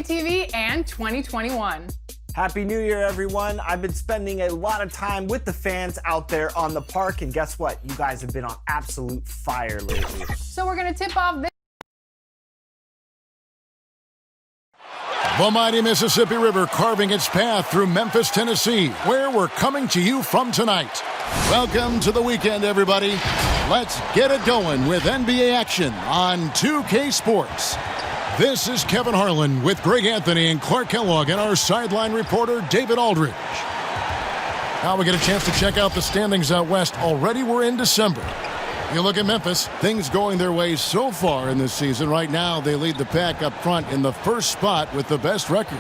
TV and 2021. Happy New Year, everyone. I've been spending a lot of time with the fans out there on the park, and guess what? You guys have been on absolute fire lately. So we're going to tip off this. The mighty Mississippi River carving its path through Memphis, Tennessee, where we're coming to you from tonight. Welcome to the weekend, everybody. Let's get it going with NBA action on 2K Sports. This is Kevin Harlan with Greg Anthony and Clark Kellogg and our sideline reporter, David Aldridge. Now we get a chance to check out the standings out west. Already we're in December. You look at Memphis, things going their way so far in this season. Right now, they lead the pack up front in the first spot with the best record.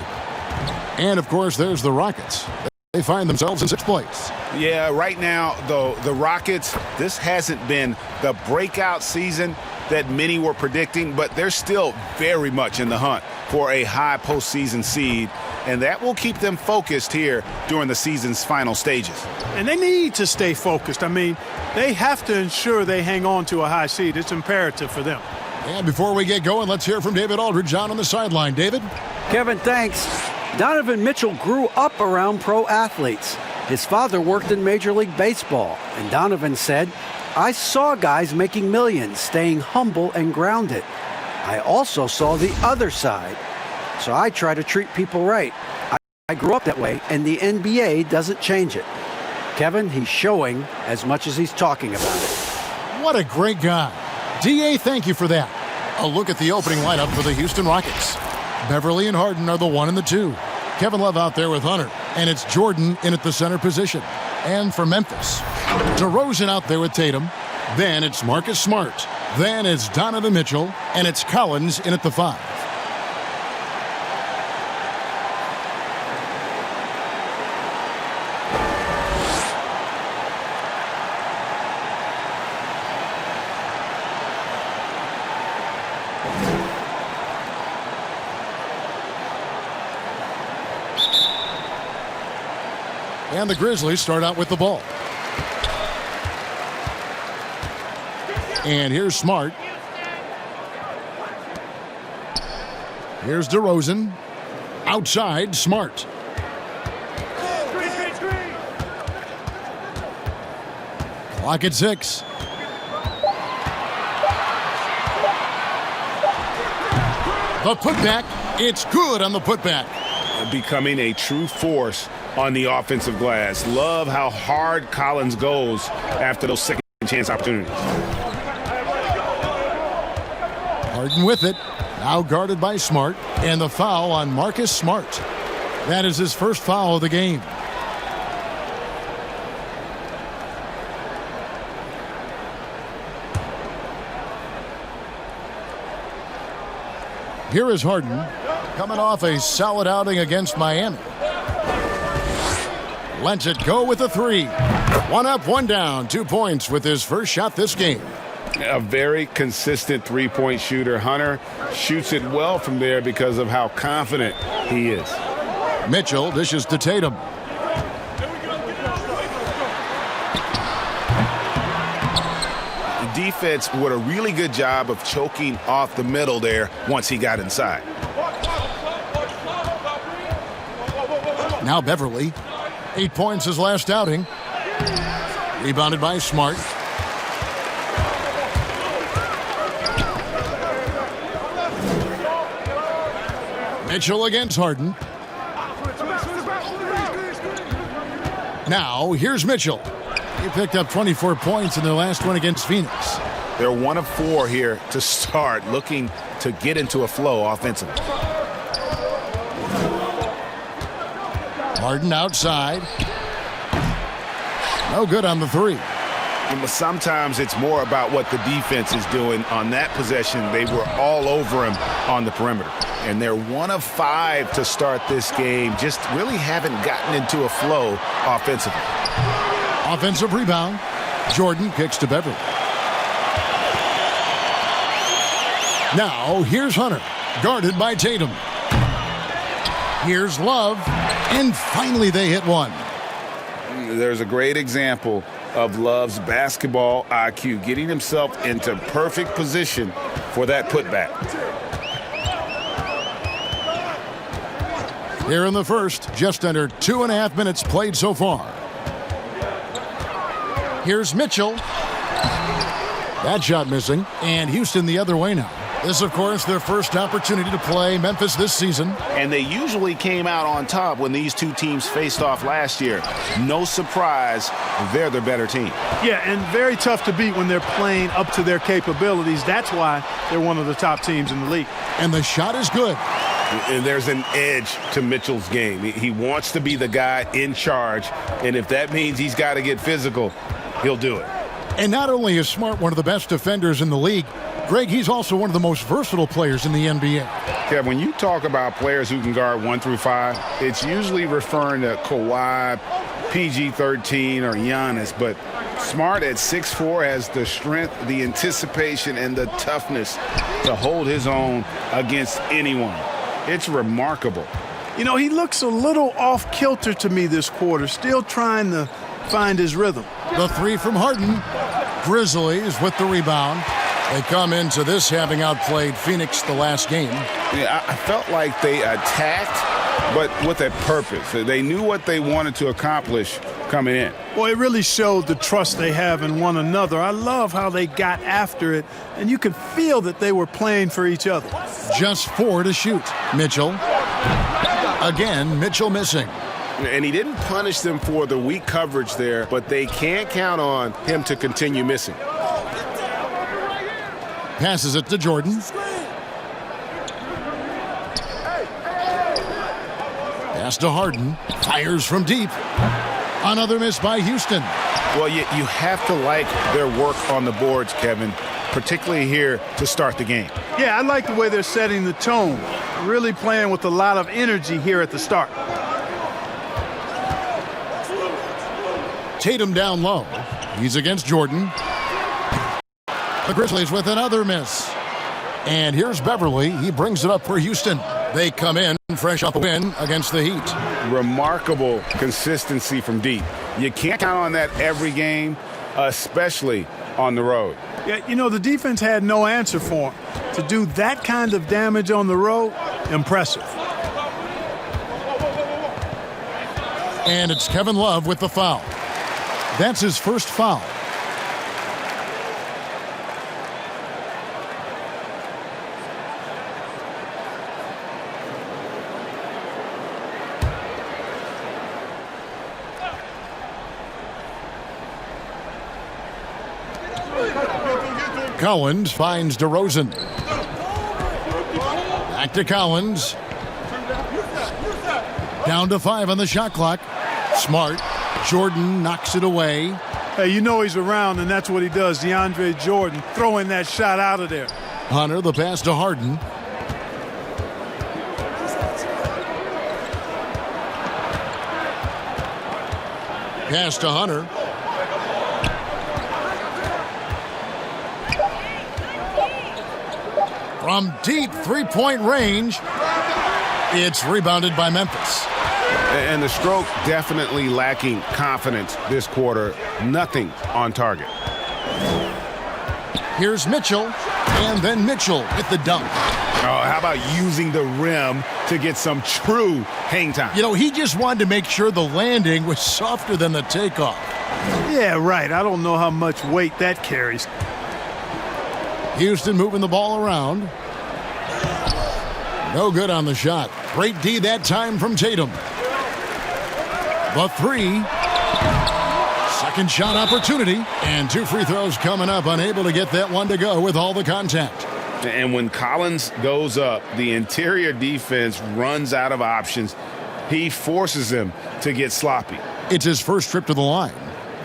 And, of course, there's the Rockets. They find themselves in sixth place. Yeah, right now, though, the Rockets, this hasn't been the breakout season that many were predicting, but they're still very much in the hunt for a high postseason seed, and that will keep them focused here during the season's final stages. And they need to stay focused. I mean, they have to ensure they hang on to a high seed. It's imperative for them. And before we get going, let's hear from David Aldridge on the sideline. David? Kevin, thanks. Donovan Mitchell grew up around pro athletes. His father worked in Major League Baseball, and Donovan said, "I saw guys making millions, staying humble and grounded. I also saw the other side, so I try to treat people right. I grew up that way, and the NBA doesn't change it." Kevin, he's showing as much as he's talking about it. What a great guy. D.A., thank you for that. A look at the opening lineup for the Houston Rockets. Beverly and Harden are the 1 and the 2. Kevin Love out there with Hunter, and it's Jordan in at the center position. And for Memphis, DeRozan out there with Tatum. Then it's Marcus Smart. Then it's Donovan Mitchell, and it's Collins in at the 5. And the Grizzlies start out with the ball. And here's Smart. Here's DeRozan. Outside, Smart. Clock at 6. The putback. It's good on the putback. Becoming a true force on the offensive glass. Love how hard Collins goes after those second chance opportunities. Harden with it. Now guarded by Smart. And the foul on Marcus Smart. That is his first foul of the game. Here is Harden, coming off a solid outing against Miami. Lets it go with a 3. 1 up, 1 down. 2 points with his first shot this game. A very consistent three-point shooter. Hunter shoots it well from there because of how confident he is. Mitchell dishes to Tatum. The defense did a really good job of choking off the middle there once he got inside. Now Beverly. 8 points his last outing. Rebounded by Smart. Mitchell against Harden. Now here's Mitchell. He picked up 24 points in their last one against Phoenix. They're 1 of 4 here to start, looking to get into a flow offensively. Harden outside. No good on the 3. Sometimes it's more about what the defense is doing on that possession. They were all over him on the perimeter. And they're 1 of 5 to start this game. Just really haven't gotten into a flow offensively. Offensive rebound. Jordan kicks to Beverly. Now here's Hunter, guarded by Tatum. Here's Love, and finally they hit one. There's a great example of Love's basketball IQ, getting himself into perfect position for that putback. Here in the first, just under 2.5 minutes played so far. Here's Mitchell. That shot missing, and Houston the other way now. This, of course, their first opportunity to play Memphis this season. And they usually came out on top when these two teams faced off last year. No surprise, they're the better team. Yeah, and very tough to beat when they're playing up to their capabilities. That's why they're one of the top teams in the league. And the shot is good. And there's an edge to Mitchell's game. He wants to be the guy in charge, and if that means he's got to get physical, he'll do it. And not only is Smart one of the best defenders in the league, Greg, he's also one of the most versatile players in the NBA. Yeah, when you talk about players who can guard 1 through 5, it's usually referring to Kawhi, PG-13, or Giannis. But Smart at 6'4" has the strength, the anticipation, and the toughness to hold his own against anyone. It's remarkable. You know, he looks a little off-kilter to me this quarter, still trying to find his rhythm. The three from Harden. Grizzlies with the rebound. They come into this having outplayed Phoenix the last game. Yeah, I felt like they attacked, but with a purpose. They knew what they wanted to accomplish coming in. Well, it really showed the trust they have in one another. I love how they got after it, and you could feel that they were playing for each other. Just 4 to shoot. Mitchell. Again, Mitchell missing. And he didn't punish them for the weak coverage there, but they can't count on him to continue missing. Passes it to Jordan. Pass to Harden. Fires from deep. Another miss by Houston. Well, you have to like their work on the boards, Kevin, particularly here to start the game. Yeah, I like the way they're setting the tone. Really playing with a lot of energy here at the start. Tatum down low. He's against Jordan. The Grizzlies with another miss. And here's Beverly. He brings it up for Houston. They come in fresh off a win against the Heat. Remarkable consistency from deep. You can't count on that every game, especially on the road. Yeah, you know, the defense had no answer for him. To do that kind of damage on the road, impressive. And it's Kevin Love with the foul. That's his first foul. Collins finds DeRozan. Back to Collins. Down to 5 on the shot clock. Smart. Jordan knocks it away. Hey, you know he's around, and that's what he does. DeAndre Jordan throwing that shot out of there. Hunter, the pass to Harden. Pass to Hunter. From deep three-point range, it's rebounded by Memphis. And the stroke definitely lacking confidence this quarter. Nothing on target. Here's Mitchell, and then Mitchell with the dunk. Oh, how about using the rim to get some true hang time? You know, he just wanted to make sure the landing was softer than the takeoff. Yeah, right. I don't know how much weight that carries. Houston moving the ball around. No good on the shot. Great D that time from Tatum. The 3. Second shot opportunity. And 2 free throws coming up. Unable to get that one to go with all the contact. And when Collins goes up, the interior defense runs out of options. He forces them to get sloppy. It's his first trip to the line.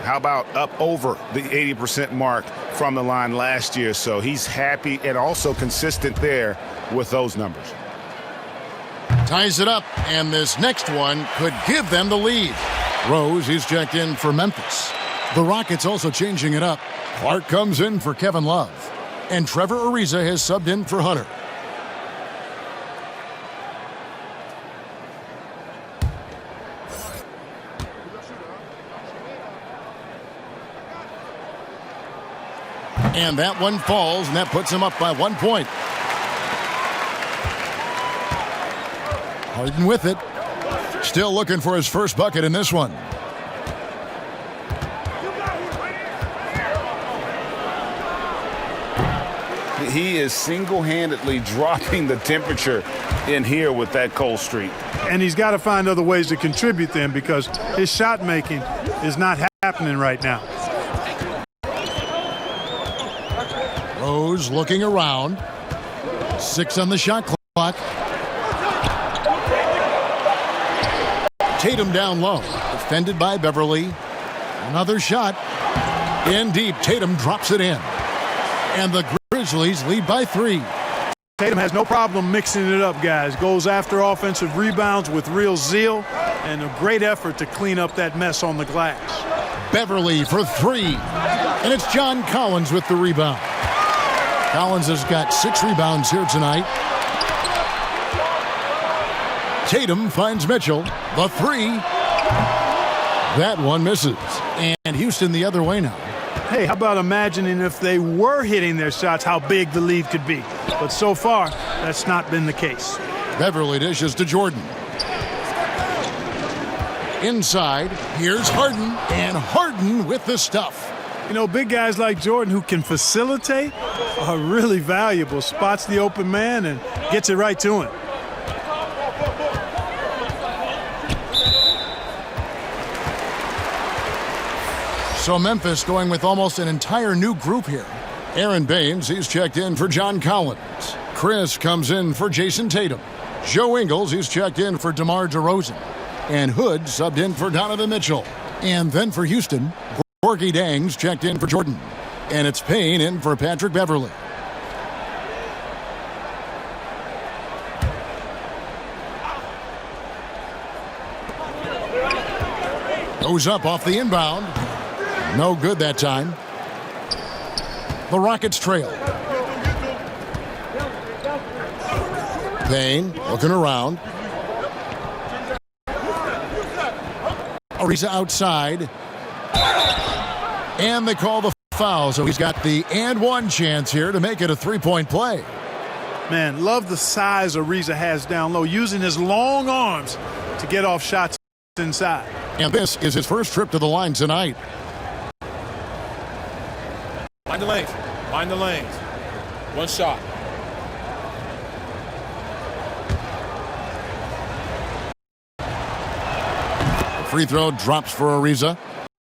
How about up over the 80% mark from the line last year? So he's happy and also consistent there with those numbers. Ties it up, and this next one could give them the lead. Rose, he's checked in for Memphis. The Rockets also changing it up. Clark comes in for Kevin Love. And Trevor Ariza has subbed in for Hunter. And that one falls, and that puts him up by 1 point. Harden with it. Still looking for his first bucket in this one. He is single-handedly dropping the temperature in here with that cold streak. And he's got to find other ways to contribute then, because his shot making is not happening right now. Rose looking around. 6 on the shot clock. Tatum down low. Defended by Beverly. Another shot. In deep. Tatum drops it in. And the Grizzlies lead by 3. Tatum has no problem mixing it up, guys. Goes after offensive rebounds with real zeal and a great effort to clean up that mess on the glass. Beverly for 3. And it's John Collins with the rebound. Collins has got 6 rebounds here tonight. Tatum finds Mitchell. The 3. That one misses. And Houston the other way now. Hey, how about imagining if they were hitting their shots, how big the lead could be. But so far, that's not been the case. Beverly dishes to Jordan. Inside, here's Harden, and Harden with the stuff. You know, big guys like Jordan who can facilitate are really valuable. Spots the open man and gets it right to him. So Memphis going with almost an entire new group here. Aaron Baines, he's checked in for John Collins. Chris comes in for Jason Tatum. Joe Ingles, he's checked in for DeMar DeRozan. And Hood subbed in for Donovan Mitchell. And then for Houston, Gorgie Dang's checked in for Jordan. And it's Payne in for Patrick Beverly. Goes up off the inbound. No good that time. The Rockets trail. Payne looking around. Ariza outside. And they call the foul, so he's got the and one chance here to make it a three-point play. Man, love the size Ariza has down low, using his long arms to get off shots inside. And this is his first trip to the line tonight. Mind the lanes. Mind the lanes. One shot. Free throw drops for Ariza.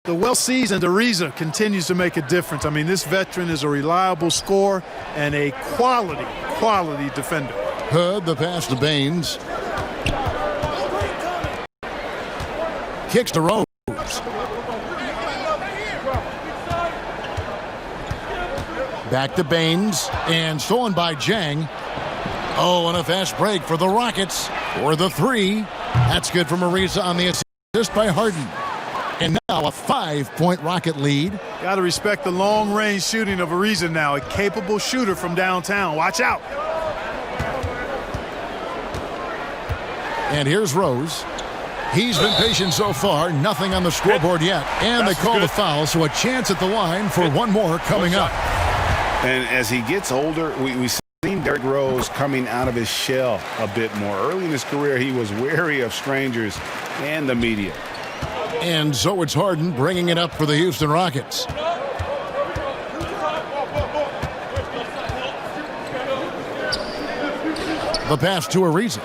The well-seasoned Ariza continues to make a difference. I mean, this veteran is a reliable scorer and a quality defender. Hood, the pass to Baines. Kicks to Rose. Back to Baines, and stolen by Jang. Oh, and a fast break for the Rockets for the 3. That's good from Ariza on the assist by Harden. And now a 5-point Rocket lead. Got to respect the long-range shooting of Ariza now, a capable shooter from downtown. Watch out. And here's Rose. He's been patient so far, nothing on the scoreboard yet. And they call the foul, so a chance at the line for one more coming up. And as he gets older, we've seen Derrick Rose coming out of his shell a bit more. Early in his career, he was wary of strangers and the media. And so it's Harden bringing it up for the Houston Rockets. The pass to Ariza.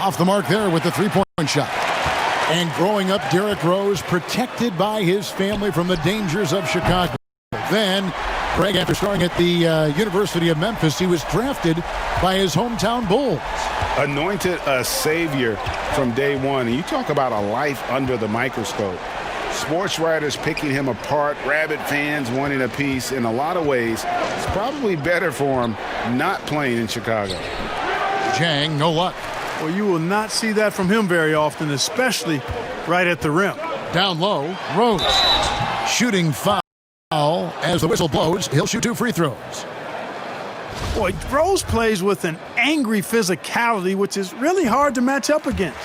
Off the mark there with the three-point shot. And growing up, Derrick Rose protected by his family from the dangers of Chicago. Then, Greg, after starting at the University of Memphis, he was drafted by his hometown Bulls. Anointed a savior from day one. And you talk about a life under the microscope. Sports writers picking him apart, rabid fans wanting a piece. In a lot of ways, it's probably better for him not playing in Chicago. Jang, no luck. Well, you will not see that from him very often, especially right at the rim. Down low, Rose. Shooting foul. As the whistle blows, he'll shoot 2 free throws. Boy, Rose plays with an angry physicality, which is really hard to match up against.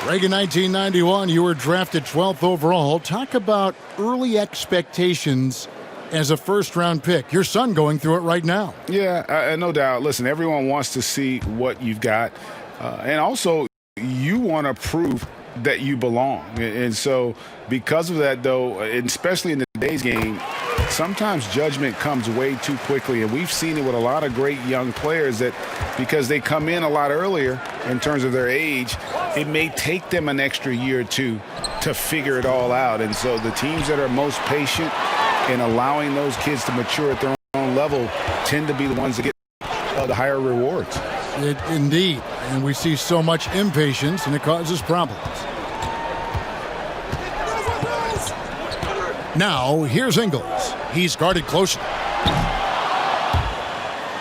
Reagan, 1991, you were drafted 12th overall. Talk about early expectations as a first-round pick. Your son going through it right now. Yeah, no doubt. Listen, everyone wants to see what you've got. And also, you want to prove that you belong. And so because of that, though, especially in today's game, sometimes judgment comes way too quickly. And we've seen it with a lot of great young players that because they come in a lot earlier in terms of their age, it may take them an extra year or two to figure it all out. And so the teams that are most patient in allowing those kids to mature at their own level tend to be the ones that get the higher rewards. Indeed. And we see so much impatience, and it causes problems. Now, here's Ingles. He's guarded closely.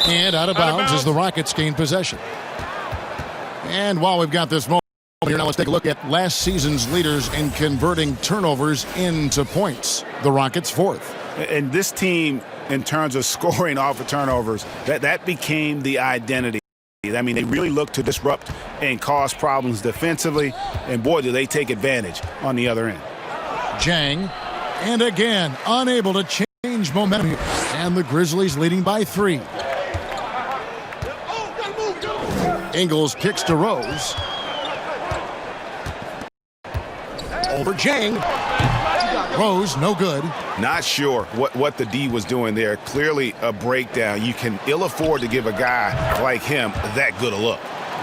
And out of bounds as the Rockets gain possession. And while we've got this moment here, now let's take a look at last season's leaders in converting turnovers into points. The Rockets fourth. And this team, in terms of scoring off of turnovers, that became the identity. I mean, they really look to disrupt and cause problems defensively, and boy, do they take advantage on the other end. Jang, and again, unable to change momentum here. And the Grizzlies leading by 3. Ingles kicks to Rose. Over Jang. Rose, no good. Not sure what the D was doing there. Clearly a breakdown. You can ill afford to give a guy like him that good a look.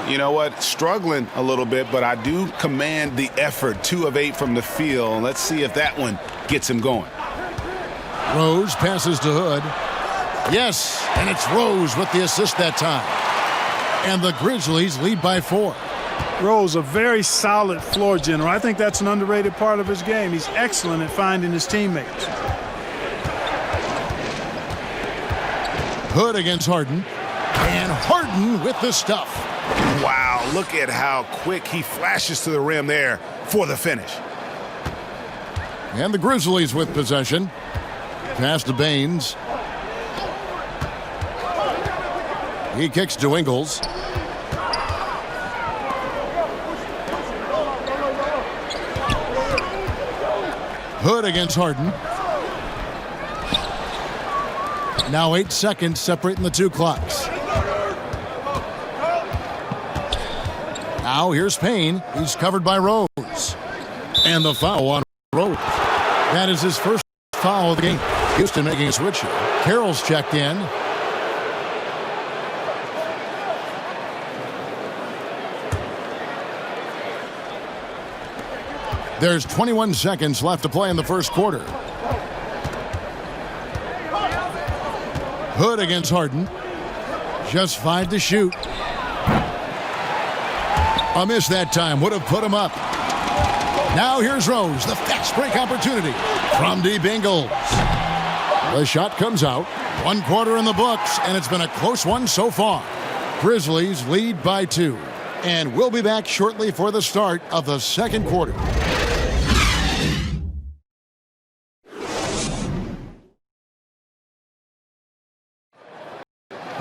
You know what? Struggling a little bit, but I do command the effort. 2 of 8 from the field. Let's see if that one gets him going. Rose passes to Hood. Yes, and it's Rose with the assist that time. And the Grizzlies lead by 4. Rose, a very solid floor general. I think that's an underrated part of his game. He's excellent at finding his teammates. Hood against Harden. And Harden with the stuff. Wow, look at how quick he flashes to the rim there for the finish. And the Grizzlies with possession. Pass to Baines. He kicks to Ingles. Hood against Harden. Now 8 seconds separating the 2 clocks. Now here's Payne. He's covered by Rose. And the foul on Rose. That is his first foul of the game. Houston making a switch here. Carroll's checked in. There's 21 seconds left to play in the first quarter. Hood against Harden. Just 5 to shoot. A miss that time would have put him up. Now here's Rose. The fast break opportunity from deep Ingles. The shot comes out. 1 quarter in the books, and it's been a close one so far. Grizzlies lead by 2. And we'll be back shortly for the start of the second quarter.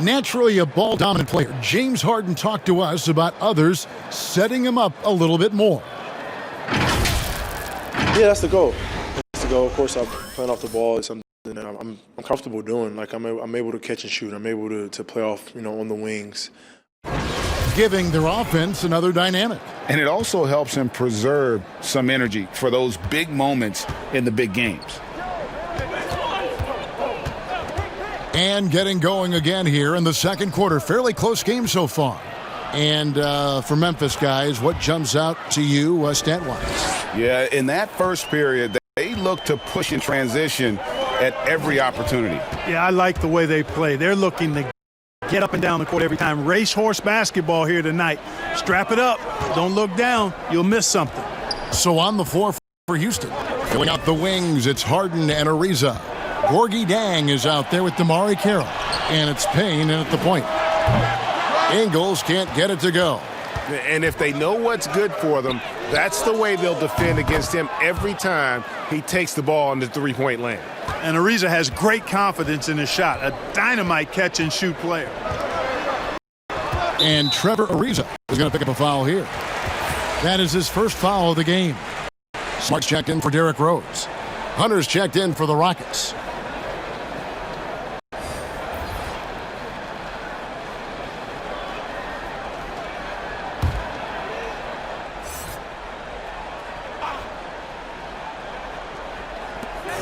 Naturally a ball-dominant player, James Harden talked to us about others setting him up a little bit more. Yeah, that's the goal. That's the goal. Of course, I'm playing off the ball is something that I'm comfortable doing. Like I'm able to catch and shoot. I'm able to play off, on the wings. Giving their offense another dynamic. And it also helps him preserve some energy for those big moments in the big games. And getting going again here in the second quarter. Fairly close game so far. And for Memphis guys, what jumps out to you stat-wise? Yeah, in that first period, they look to push in transition at every opportunity. Yeah, I like the way they play. They're looking to get up and down the court every time. Racehorse basketball here tonight. Strap it up. Don't look down. You'll miss something. So on the floor for Houston. Filling out the wings, it's Harden and Ariza. Gorgie Dang is out there with Damari Carroll. And it's Payne in at the point. Ingles can't get it to go. And if they know what's good for them, that's the way they'll defend against him every time he takes the ball in the three-point lane. And Ariza has great confidence in his shot. A dynamite catch-and-shoot player. And Trevor Ariza is going to pick up a foul here. That is his first foul of the game. Smart's checked in for Derrick Rose. Hunter's checked in for the Rockets.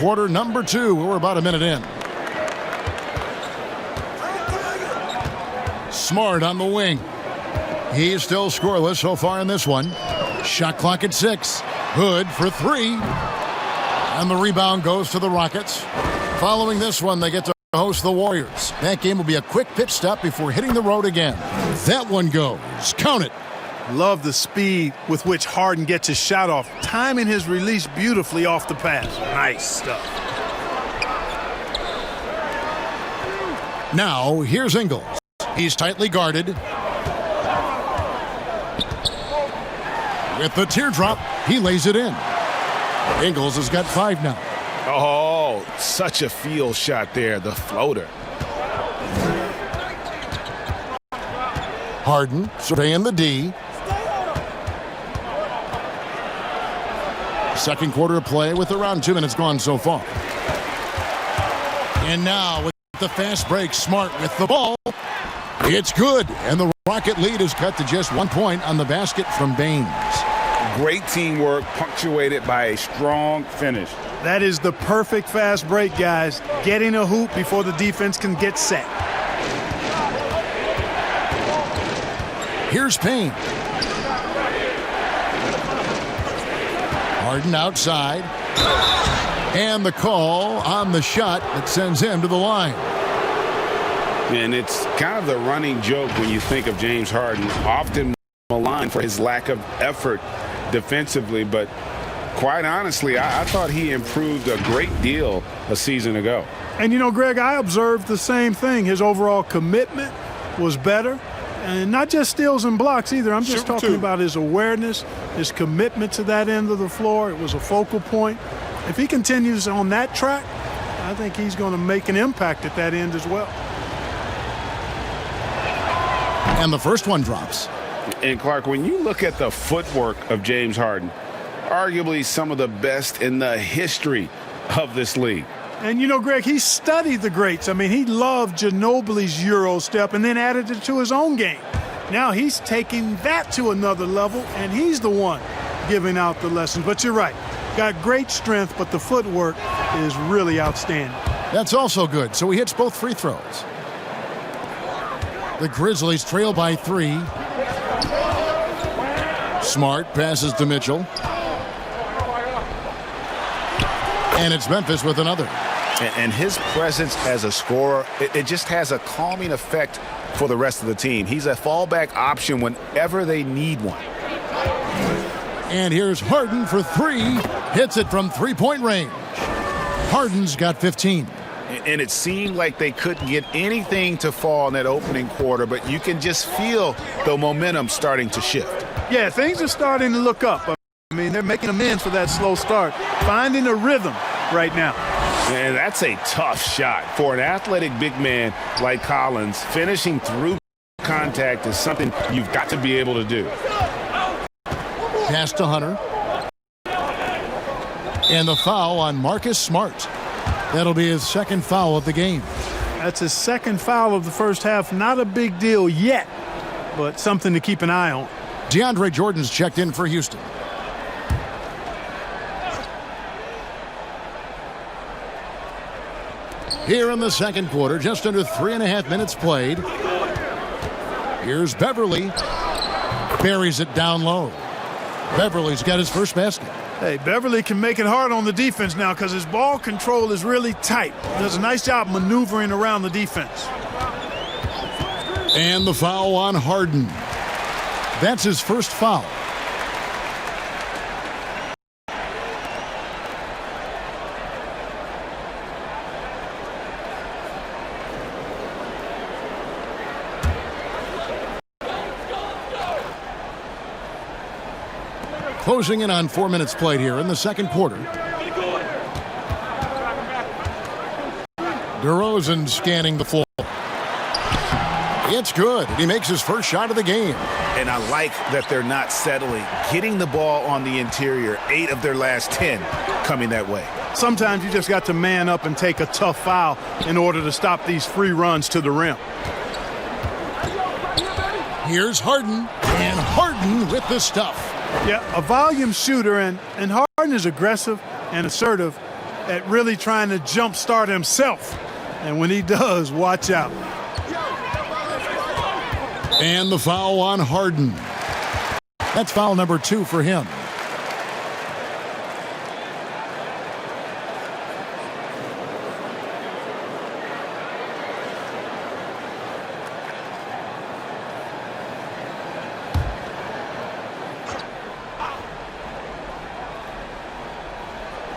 quarter number 2. We're about a minute in. Smart on the wing. He's still scoreless so far in this one. Shot clock at 6. Hood for 3. And the rebound goes to the Rockets. Following this one, they get to host the Warriors. That game will be a quick pitch stop before hitting the road again. That one goes. Count it. Love the speed with which Harden gets his shot off, timing his release beautifully off the pass. Nice stuff. Now, here's Ingles. He's tightly guarded. With the teardrop, he lays it in. Ingles has got 5 now. Oh, such a field shot there, the floater. Harden surveying the D. Second quarter of play with around 2 minutes gone so far. And now with the fast break, Smart with the ball. It's good, and the Rocket lead is cut to just 1 point on the basket from Baines. Great teamwork, punctuated by a strong finish. That is the perfect fast break, guys. Getting a hoop before the defense can get set. Here's Payne. Harden outside. And the call on the shot that sends him to the line. And it's kind of the running joke when you think of James Harden, often maligned for his lack of effort defensively, but quite honestly, I thought he improved a great deal a season ago. And you know, Greg, I observed the same thing. His overall commitment was better. And not just steals and blocks either. I'm just talking about his awareness, his commitment to that end of the floor. It was a focal point. If he continues on that track, I think he's going to make an impact at that end as well. And the first one drops. And Clark, when you look at the footwork of James Harden, arguably some of the best in the history of this league. And you know, Greg, he studied the greats. I mean, he loved Ginobili's Euro step and then added it to his own game. Now he's taking that to another level, and he's the one giving out the lessons. But you're right. Got great strength, but the footwork is really outstanding. That's also good, so he hits both free throws. The Grizzlies trail by 3. Smart passes to Mitchell. And it's Memphis with another. And his presence as a scorer, it just has a calming effect for the rest of the team. He's a fallback option whenever they need one. And here's Harden for 3. Hits it from three-point range. Harden's got 15. And it seemed like they couldn't get anything to fall in that opening quarter, but you can just feel the momentum starting to shift. Yeah, things are starting to look up. I mean, they're making amends for that slow start, finding a rhythm right now. And that's a tough shot for an athletic big man like Collins. Finishing through contact is something you've got to be able to do. Pass to Hunter. And the foul on Marcus Smart. That'll be his second foul of the game. That's his second foul of the first half. Not a big deal yet, but something to keep an eye on. DeAndre Jordan's checked in for Houston. Here in the second quarter, just under 3.5 minutes played. Here's Beverly. Buries it down low. Beverly's got his first basket. Hey, Beverly can make it hard on the defense now because his ball control is really tight. Does a nice job maneuvering around the defense. And the foul on Harden. That's his first foul. Closing in on 4 minutes played here in the second quarter. DeRozan scanning the floor. It's good. He makes his first shot of the game. And I like that they're not settling. Getting the ball on the interior, 8 of their last 10 coming that way. Sometimes you just got to man up and take a tough foul in order to stop these free runs to the rim. Here's Harden, and Harden with the stuff. Yeah, a volume shooter, and Harden is aggressive and assertive, at really trying to jumpstart himself. And when he does, watch out. And the foul on Harden. That's foul number 2 for him.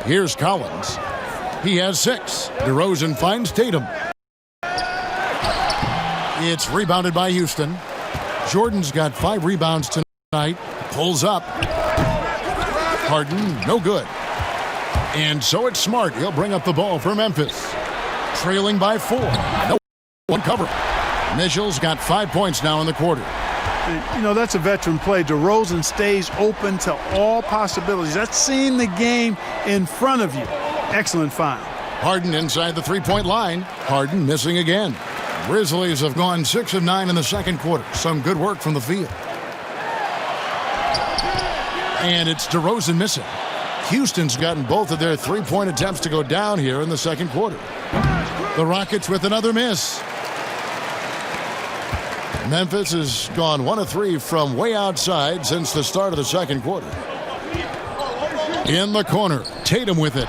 Here's Collins. He has 6. DeRozan finds Tatum. It's rebounded by Houston. Jordan's got 5 rebounds tonight. Pulls up. Harden, no good. And so it's Smart. He'll bring up the ball for Memphis. Trailing by 4. No one cover. Mitchell's got 5 points now in the quarter. You know, that's a veteran play. DeRozan stays open to all possibilities. That's seeing the game in front of you. Excellent find. Harden inside the three-point line. Harden missing again. Grizzlies have gone 6 of 9 in the second quarter. Some good work from the field. And it's DeRozan missing. Houston's gotten both of their three-point attempts to go down here in the second quarter. The Rockets with another miss. Memphis has gone 1 of 3 from way outside since the start of the second quarter. In the corner, Tatum with it.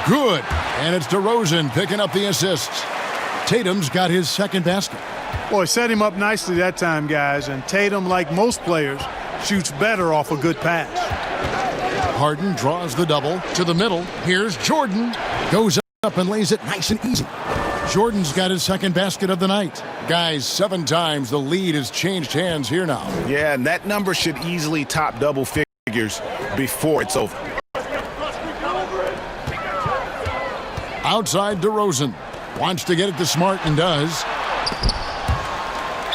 Good. And it's DeRozan picking up the assist. Tatum's got his second basket. Boy, set him up nicely that time, guys. And Tatum, like most players, shoots better off a good pass. Harden draws the double to the middle. Here's Jordan. Goes up and lays it nice and easy. Jordan's got his second basket of the night. Guys, 7 times the lead has changed hands here now. Yeah, and that number should easily top double figures before it's over. Outside DeRozan. Wants to get it to Smart and does.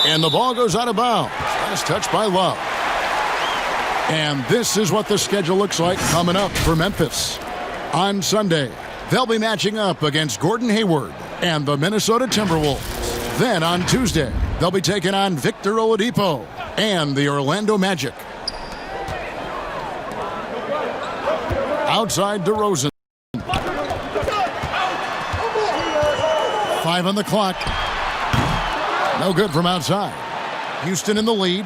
And the ball goes out of bounds. Last touch by Love. And this is what the schedule looks like coming up for Memphis. On Sunday, they'll be matching up against Gordon Hayward and the Minnesota Timberwolves. Then on Tuesday, they'll be taking on Victor Oladipo and the Orlando Magic. Outside DeRozan. 5 on the clock. No good from outside. Houston in the lead.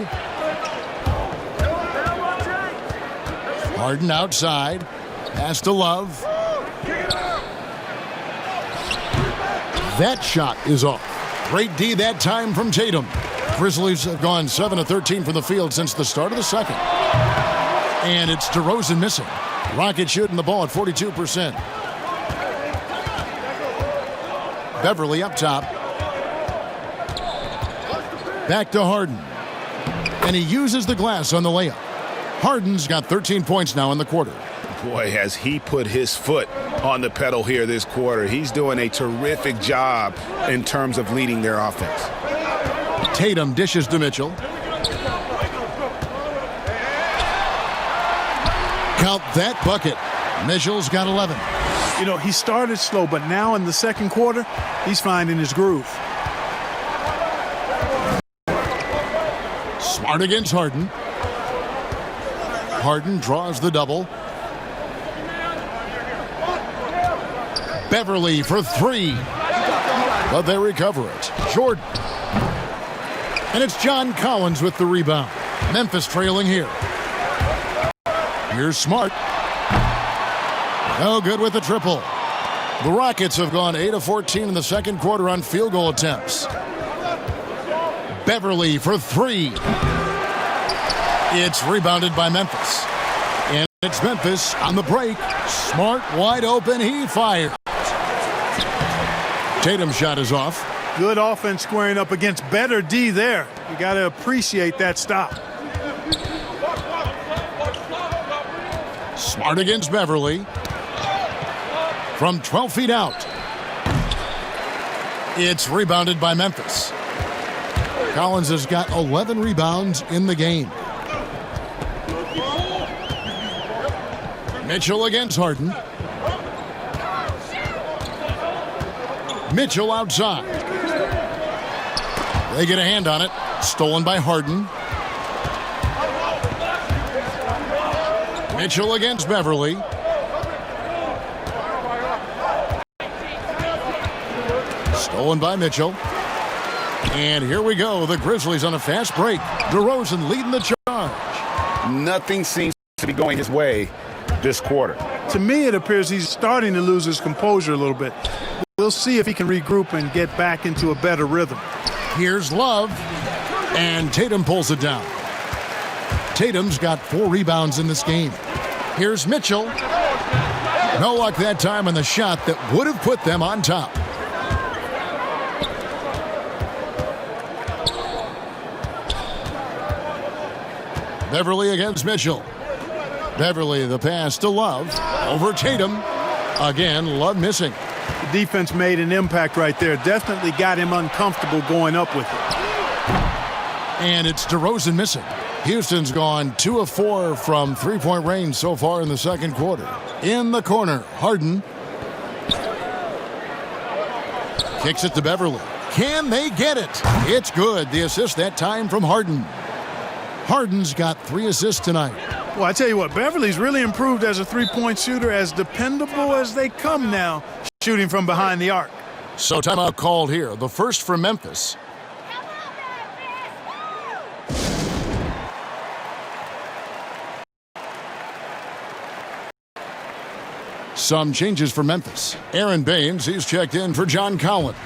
Harden outside. Pass to Love. That shot is off. Great D that time from Tatum. Grizzlies have gone 7 of 13 from the field since the start of the second. And it's DeRozan missing. Rockets shooting the ball at 42%. Beverly up top. Back to Harden. And he uses the glass on the layup. Harden's got 13 points now in the quarter. Boy, has he put his foot on the pedal here this quarter. He's doing a terrific job in terms of leading their offense. Tatum dishes to Mitchell. Count that bucket. Mitchell's got 11. You know, he started slow, but now in the second quarter, he's finding his groove. Smart against Harden. Harden draws the double. Beverly for 3. But they recover it. Jordan. And it's John Collins with the rebound. Memphis trailing here. Here's Smart. No good with the triple. The Rockets have gone 8 of 14 in the second quarter on field goal attempts. Beverly for 3. It's rebounded by Memphis. And it's Memphis on the break. Smart wide open. He fires. Tatum's shot is off. Good offense squaring up against better D there. You got to appreciate that stop. Smart against Beverly. From 12 feet out. It's rebounded by Memphis. Collins has got 11 rebounds in the game. Mitchell against Harden. Mitchell outside. They get a hand on it. Stolen by Harden. Mitchell against Beverly. Stolen by Mitchell. And here we go. The Grizzlies on a fast break. DeRozan leading the charge. Nothing seems to be going his way this quarter. To me, it appears he's starting to lose his composure a little bit. We'll see if he can regroup and get back into a better rhythm. Here's Love. And Tatum pulls it down. Tatum's got 4 rebounds in this game. Here's Mitchell. No luck that time on the shot that would have put them on top. Beverly against Mitchell. Beverly the pass to Love. Over Tatum. Again, Love missing. The defense made an impact right there. Definitely got him uncomfortable going up with it. And it's DeRozan missing. Houston's gone 2 of 4 from three-point range so far in the second quarter. In the corner, Harden. Kicks it to Beverly. Can they get it? It's good. The assist that time from Harden. Harden's got 3 assists tonight. Well, I tell you what, Beverly's really improved as a three-point shooter, as dependable as they come now, shooting from behind the arc. So timeout called here. The first for Memphis. Some changes for Memphis. Aaron Baines, he's checked in for John Collins.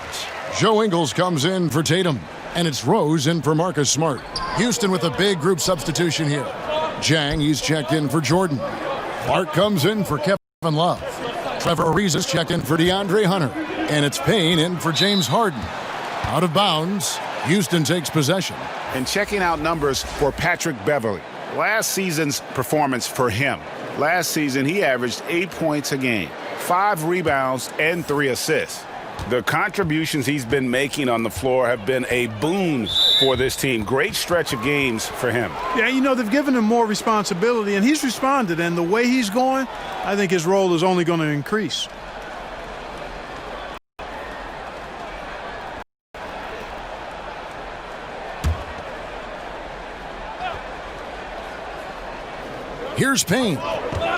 Joe Ingles comes in for Tatum. And it's Rose in for Marcus Smart. Houston with a big group substitution here. Jang, he's checked in for Jordan. Clark comes in for Kevin Love. Trevor Ariza checked in for DeAndre Hunter. And it's Payne in for James Harden. Out of bounds, Houston takes possession. And checking out numbers for Patrick Beverly. Last season's performance for him. Last season, he averaged 8 points a game, 5 rebounds, and 3 assists. The contributions he's been making on the floor have been a boon for this team. Great stretch of games for him. Yeah, you know, they've given him more responsibility, and he's responded. And the way he's going, I think his role is only going to increase. Here's Payne.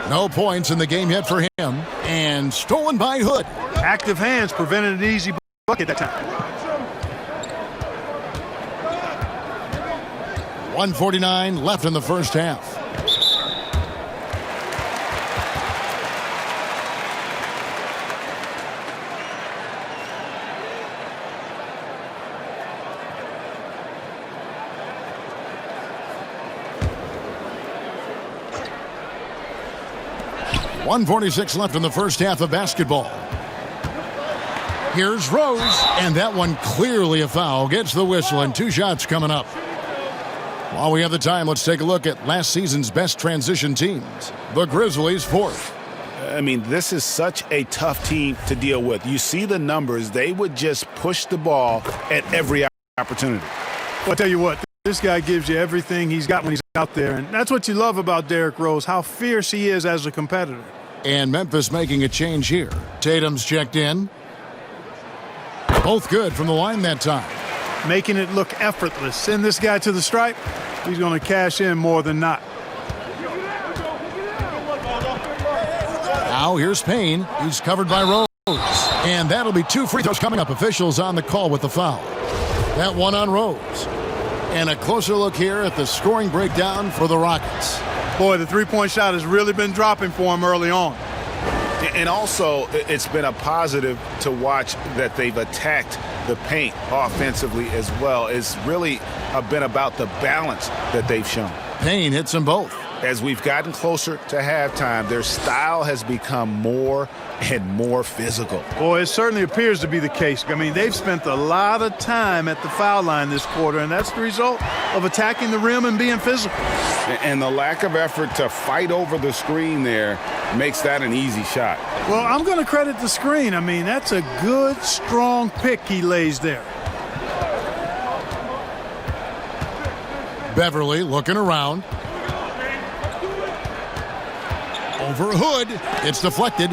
No points in the game yet for him. And stolen by Hood. Active hands prevented an easy bucket that time. 1:49 left in the first half. .146 left in the first half of basketball. Here's Rose, and that one clearly a foul. Gets the whistle, and 2 shots coming up. While we have the time, let's take a look at last season's best transition teams. The Grizzlies 4th. I mean, this is such a tough team to deal with. You see the numbers. They would just push the ball at every opportunity. Well, I'll tell you what, this guy gives you everything he's got when he's out there. And that's what you love about Derrick Rose, how fierce he is as a competitor. And Memphis making a change here. Tatum's checked in. Both good from the line that time. Making it look effortless. Send this guy to the stripe, he's going to cash in more than not. Now here's Payne. He's covered by Rose. And that'll be 2 free throws coming up. Officials on the call with the foul. That one on Rose. And a closer look here at the scoring breakdown for the Rockets. Boy, the three-point shot has really been dropping for him early on. And also, it's been a positive to watch that they've attacked the paint offensively as well. It's really been about the balance that they've shown. Payne hits them both. As we've gotten closer to halftime, their style has become more and more physical. Boy, it certainly appears to be the case. I mean, they've spent a lot of time at the foul line this quarter, and that's the result of attacking the rim and being physical. And the lack of effort to fight over the screen there makes that an easy shot. Well, I'm going to credit the screen. I mean, that's a good, strong pick he lays there. Beverly looking around. Over Hood. It's deflected.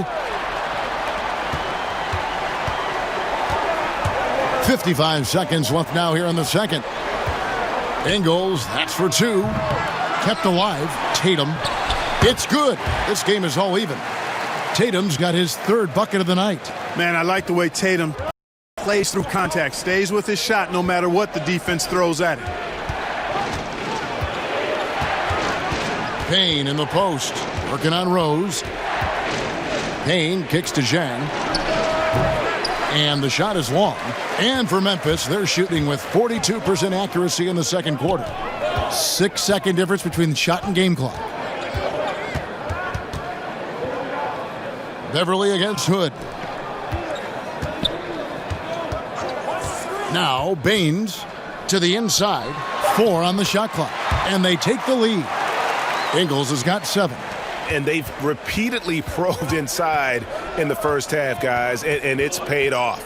55 seconds left now here in the second. Ingles, that's for 2. Kept alive. Tatum. It's good. This game is all even. Tatum's got his 3rd bucket of the night. Man, I like the way Tatum plays through contact, stays with his shot no matter what the defense throws at him. Payne in the post, working on Rose. Payne kicks to Zhang. And the shot is long. And for Memphis, they're shooting with 42% accuracy in the second quarter. 6-second difference between the shot and game clock. Beverly against Hood. Now Baines to the inside. 4 on the shot clock. And they take the lead. Ingles has got 7. And they've repeatedly probed inside in the first half, guys, and it's paid off.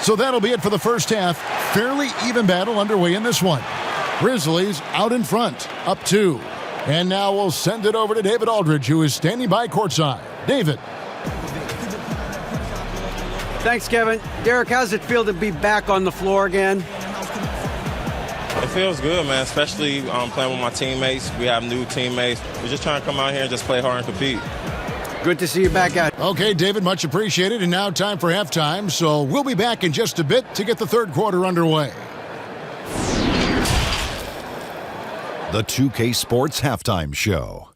So that'll be it for the first half. Fairly even battle underway in this one. Grizzlies out in front, up 2. And now we'll send it over to David Aldridge, who is standing by courtside. David. Thanks, Kevin. Derek, how's it feel to be back on the floor again? It feels good, man, especially playing with my teammates. We have new teammates. We're just trying to come out here and just play hard and compete. Good to see you back out. Okay, David, much appreciated. And now time for halftime. So we'll be back in just a bit to get the third quarter underway. The 2K Sports Halftime Show.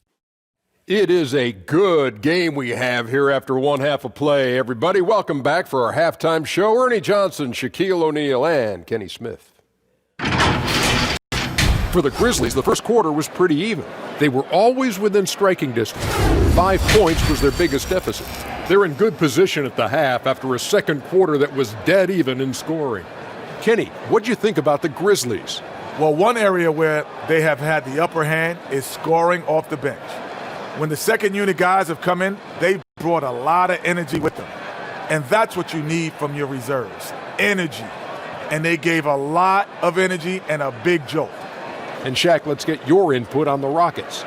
It is a good game we have here after one half of play. Everybody, welcome back for our halftime show. Ernie Johnson, Shaquille O'Neal, and Kenny Smith. For the Grizzlies, the first quarter was pretty even. They were always within striking distance. 5 points was their biggest deficit. They're in good position at the half after a second quarter that was dead even in scoring. Kenny, what'd you think about the Grizzlies? Well, one area where they have had the upper hand is scoring off the bench. When the second unit guys have come in, they've brought a lot of energy with them. And that's what you need from your reserves, energy. And they gave a lot of energy and a big jolt. And Shaq, let's get your input on the Rockets.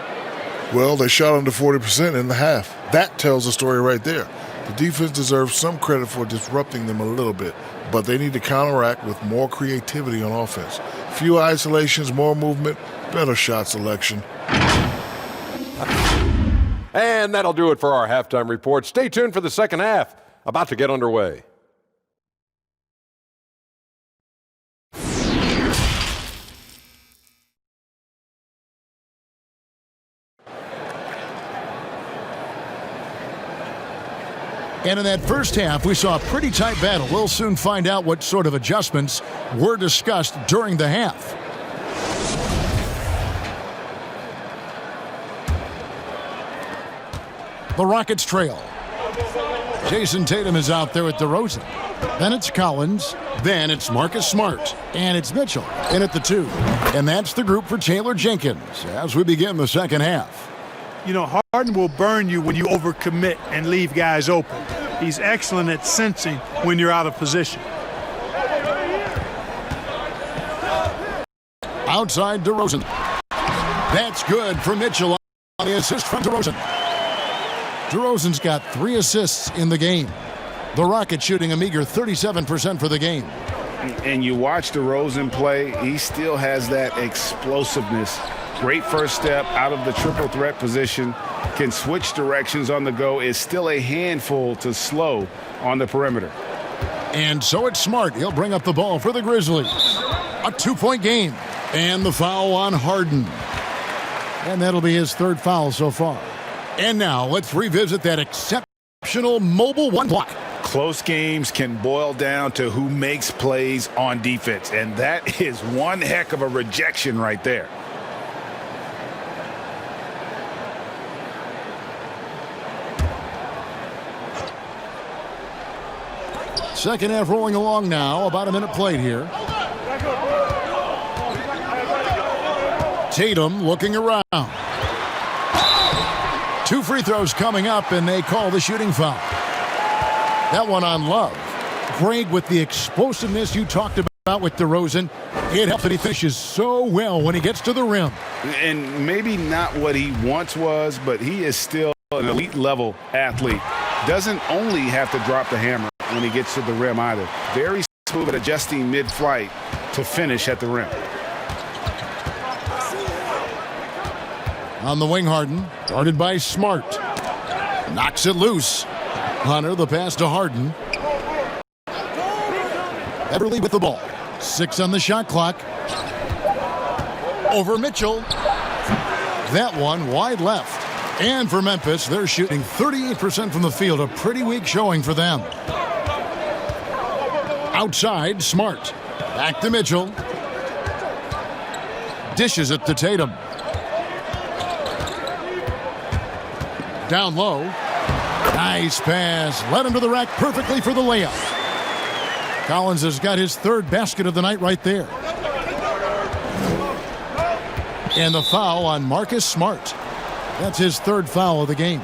Well, they shot under 40% in the half. That tells the story right there. The defense deserves some credit for disrupting them a little bit, but they need to counteract with more creativity on offense. Few isolations, more movement, better shot selection. And that'll do it for our halftime report. Stay tuned for the second half, about to get underway. And in that first half, we saw a pretty tight battle. We'll soon find out what sort of adjustments were discussed during the half. The Rockets trail. Jason Tatum is out there with DeRozan. Then it's Collins. Then it's Marcus Smart. And it's Mitchell in at the 2. And that's the group for Taylor Jenkins as we begin the second half. You know, Harden will burn you when you overcommit and leave guys open. He's excellent at sensing when you're out of position. Outside DeRozan. That's good for Mitchell on the assist from DeRozan. DeRozan's got 3 assists in the game. The Rockets shooting a meager 37% for the game. And you watch DeRozan play, he still has that explosiveness. Great first step out of the triple threat position. Can switch directions on the go. Is still a handful to slow on the perimeter. And so it's Smart. He'll bring up the ball for the Grizzlies. A 2-point game. And the foul on Harden. And that'll be his 3rd foul so far. And now let's revisit that exceptional mobile one block. Close games can boil down to who makes plays on defense. And that is one heck of a rejection right there. Second half rolling along now. About a minute played here. Tatum looking around. 2 free throws coming up, and they call the shooting foul. That one on Love. Greg, with the explosiveness you talked about with DeRozan, it helps that he finishes so well when he gets to the rim. And maybe not what he once was, but he is still an elite level athlete. Doesn't only have to drop the hammer when he gets to the rim either. Very smooth at adjusting mid-flight to finish at the rim. On the wing, Harden, guarded by Smart. Knocks it loose. Hunter, the pass to Harden. Beverly with the ball. 6 on the shot clock. Over Mitchell. That one wide left. And for Memphis, they're shooting 38% from the field. A pretty weak showing for them. Outside, Smart. Back to Mitchell. Dishes it to Tatum. Down low. Nice pass. Led him to the rack perfectly for the layup. Collins has got his 3rd basket of the night right there. And the foul on Marcus Smart. That's his 3rd foul of the game.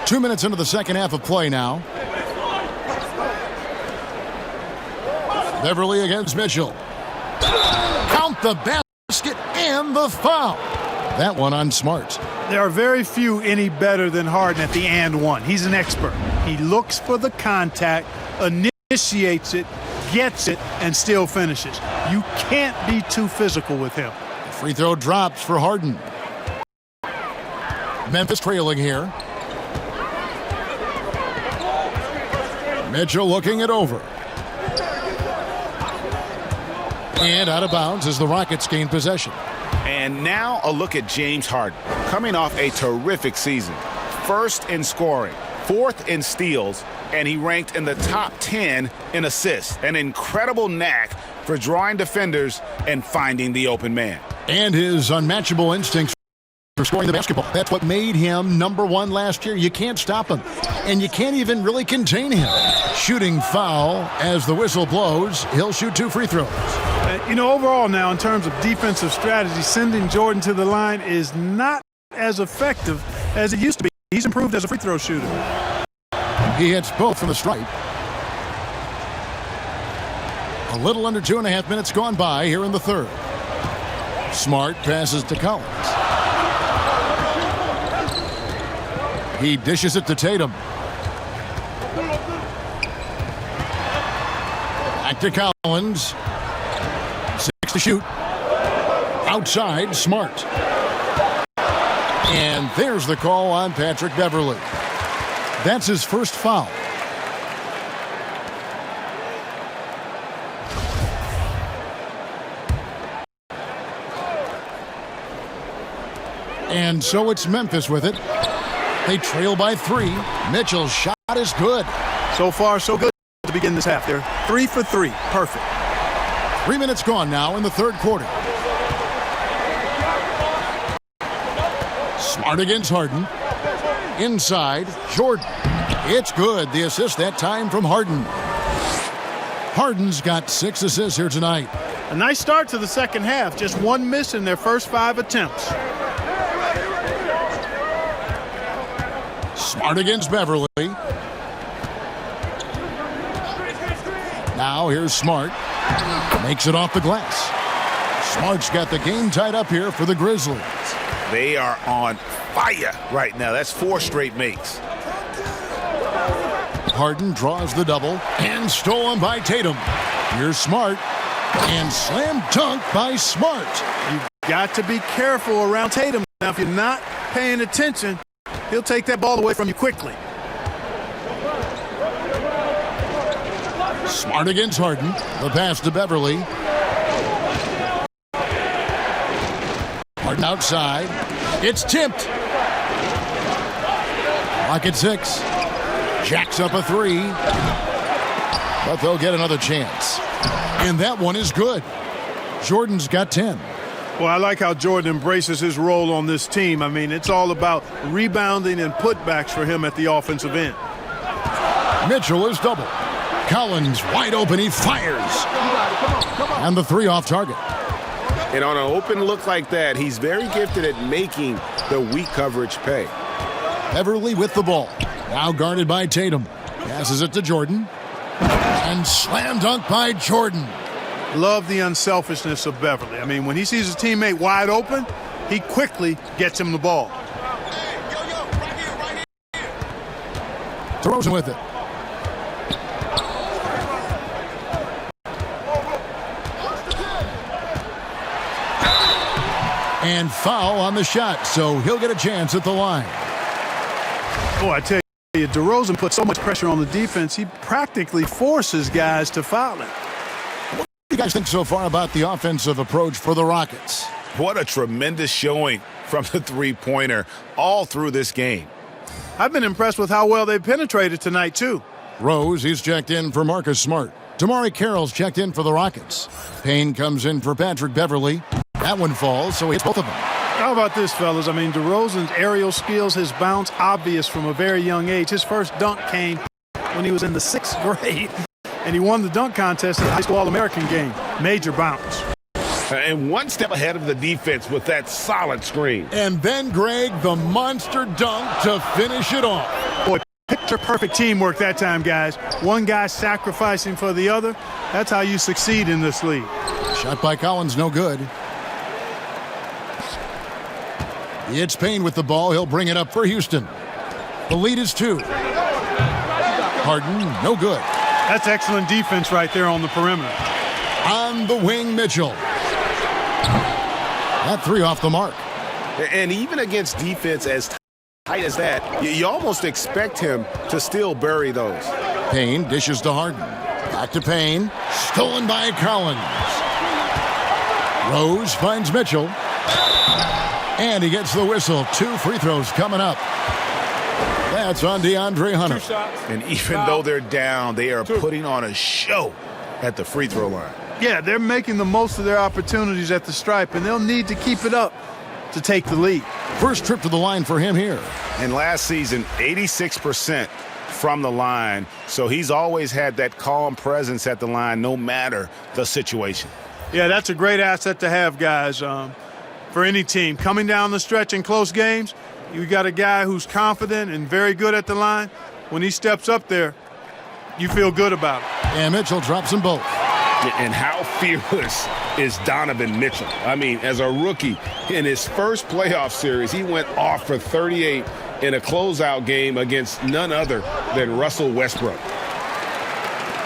Two minutes into the second half of play now. Beverly against Mitchell. Count the basket and the foul. That one on Smart. There are very few any better than Harden at the and one. He's an expert. He looks for the contact, initiates it, gets it, and still finishes. You can't be too physical with him. Free throw drops for Harden. Memphis trailing here. Mitchell looking it over. And out of bounds as the Rockets gain possession. And now a look at James Harden, coming off a terrific season. 1st in scoring, 4th in steals, and he ranked in the top 10 in assists. An incredible knack for drawing defenders and finding the open man. And his unmatchable instincts for scoring the basketball. That's what made him #1 last year. You can't stop him, and you can't even really contain him. Shooting foul as the whistle blows. He'll shoot 2 free throws. Overall now, in terms of defensive strategy, sending Jordan to the line is not as effective as it used to be. He's improved as a free throw shooter. He hits both from the stripe. A little under 2.5 minutes gone by here in the 3rd. Smart passes to Collins. He dishes it to Tatum. Back to Collins. 6 to shoot. Outside, Smart. And there's the call on Patrick Beverly. That's his 1st foul. And so it's Memphis with it. They trail by 3. Mitchell's shot is good. So far, so good to begin this half. They're 3 for 3. Perfect. 3 minutes gone now in the 3rd quarter. Smart against Harden. Inside, Jordan. It's good. The assist that time from Harden. Harden's got 6 assists here tonight. A nice start to the second half. Just 1 miss in their first 5 attempts. Smart against Beverly. Now here's Smart. Makes it off the glass. Smart's got the game tied up here for the Grizzlies. They are on fire right now. That's 4 straight makes. Harden draws the double and stolen by Tatum. Here's Smart. And slam dunk by Smart. You've got to be careful around Tatum. Now, if you're not paying attention, he'll take that ball away from you quickly. Smart against Harden. The pass to Beverly. Harden outside. It's tipped. Clock at 6. Jacks up a 3. But they'll get another chance. And that one is good. Jordan's got 10. Well, I like how Jordan embraces his role on this team. I mean, it's all about rebounding and putbacks for him at the offensive end. Mitchell is double. Collins wide open. He fires. And the 3 off target. And on an open look like that, he's very gifted at making the weak coverage pay. Beverly with the ball. Now guarded by Tatum. Passes it to Jordan. And slam dunk by Jordan. Love the unselfishness of Beverly. I mean, when he sees his teammate wide open, he quickly gets him the ball. DeRozan with it. And foul on the shot, so he'll get a chance at the line. Oh, I tell you, DeRozan put so much pressure on the defense, he practically forces guys to foul him. What do you guys think so far about the offensive approach for the Rockets? What a tremendous showing from the three-pointer all through this game. I've been impressed with how well they penetrated tonight, too. Rose, he's checked in for Marcus Smart. Damari Carroll's checked in for the Rockets. Payne comes in for Patrick Beverly. That one falls, so he hits both of them. How about this, fellas? I mean, DeRozan's aerial skills, his bounce, obvious from a very young age. His first dunk came when he was in the 6th grade, and he won the dunk contest in the high school All-American game. Major bounce. And one step ahead of the defense with that solid screen. And then, Greg, the monster dunk to finish it off. Boy, picture-perfect teamwork that time, guys. One guy sacrificing for the other. That's how you succeed in this league. Shot by Collins, no good. It's Payne with the ball. He'll bring it up for Houston. The lead is 2. Harden, no good. That's excellent defense right there on the perimeter. On the wing, Mitchell. That 3 off the mark. And even against defense as tight as that, you almost expect him to still bury those. Payne dishes to Harden. Back to Payne. Stolen by Collins. Rose finds Mitchell. And he gets the whistle. 2 free throws coming up. That's on DeAndre Hunter. And even though they're down, they are putting on a show at the free throw line. Yeah, they're making the most of their opportunities at the stripe, and they'll need to keep it up to take the lead. First trip to the line for him here. And last season, 86% from the line. So he's always had that calm presence at the line no matter the situation. Yeah, that's a great asset to have, guys. For any team coming down the stretch in close games, you got a guy who's confident and very good at the line. When he steps up there, you feel good about it. And Mitchell drops them both. And how fearless is Donovan Mitchell? I mean, as a rookie in his first playoff series, he went off for 38 in a closeout game against none other than Russell Westbrook.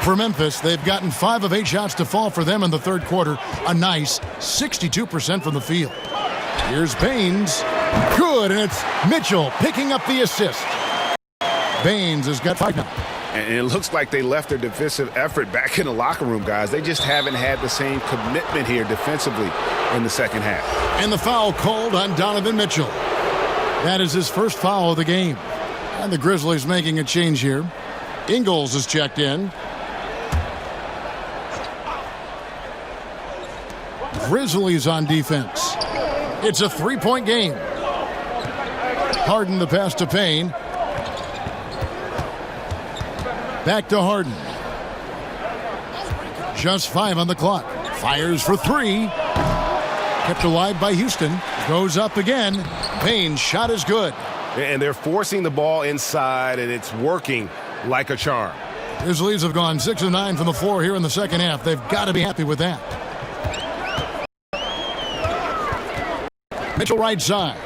For Memphis, they've gotten 5 of 8 shots to fall for them in the third quarter. A nice 62% from the field. Here's Baines. Good, and it's Mitchell picking up the assist. Baines has got 5 now. And it looks like they left their defensive effort back in the locker room, guys. They just haven't had the same commitment here defensively in the second half. And the foul called on Donovan Mitchell. That is his first foul of the game. And the Grizzlies making a change here. Ingles is checked in. Grizzlies on defense. It's a 3-point game. Harden the pass to Payne. Back to Harden. Just 5 on the clock. Fires for 3. Kept alive by Houston. Goes up again. Payne's shot is good. And they're forcing the ball inside, and it's working like a charm. Grizzlies have gone 6 of 9 from the floor here in the second half. They've got to be happy with that. Mitchell right side.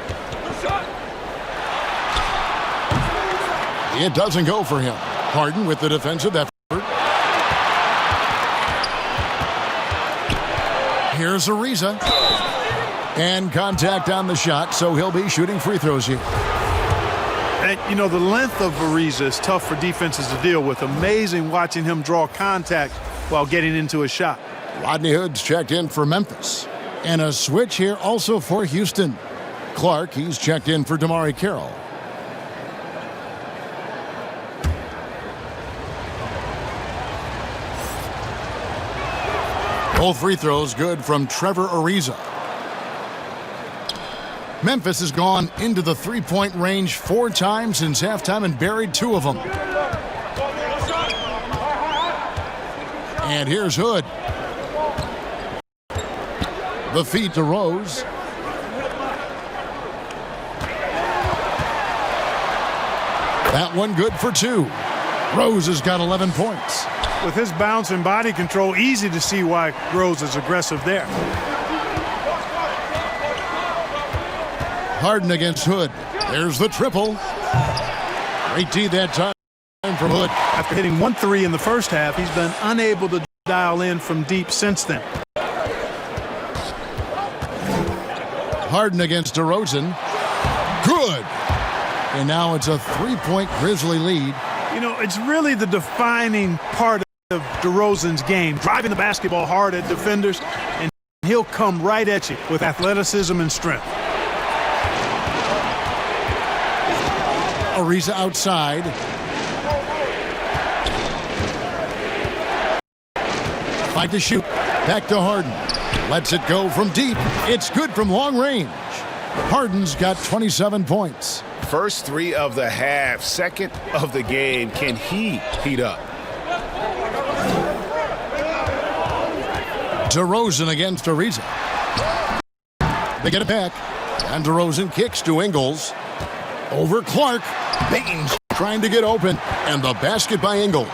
It doesn't go for him. Harden with the defensive effort. Here's Ariza. And contact on the shot, so he'll be shooting free throws here. And, you know, the length of Ariza is tough for defenses to deal with. Amazing watching him draw contact while getting into a shot. Rodney Hood's checked in for Memphis. And a switch here also for Houston. Clark, he's checked in for Damari Carroll. Both free throws good from Trevor Ariza. Memphis has gone into the 3-point range 4 times since halftime and buried 2 of them. And here's Hood. The feed to Rose. That one good for 2. Rose has got 11 points. With his bounce and body control, easy to see why Rose is aggressive there. Harden against Hood. There's the triple. Great D that time. from Hood. After hitting 1 3 in the first half, he's been unable to dial in from deep since then. Harden against DeRozan. Good. And now it's a 3-point Grizzly lead. You know, it's really the defining part of DeRozan's game, driving the basketball hard at defenders, and he'll come right at you with athleticism and strength. Ariza outside. Fight to shoot. Back to Harden. Lets it go from deep. It's good from long range. Harden's got 27 points. First 3 of the half, second of the game. Can he heat up? DeRozan against Ariza. They get it back. And DeRozan kicks to Ingles. Over Clark. Baines trying to get open. And the basket by Ingles.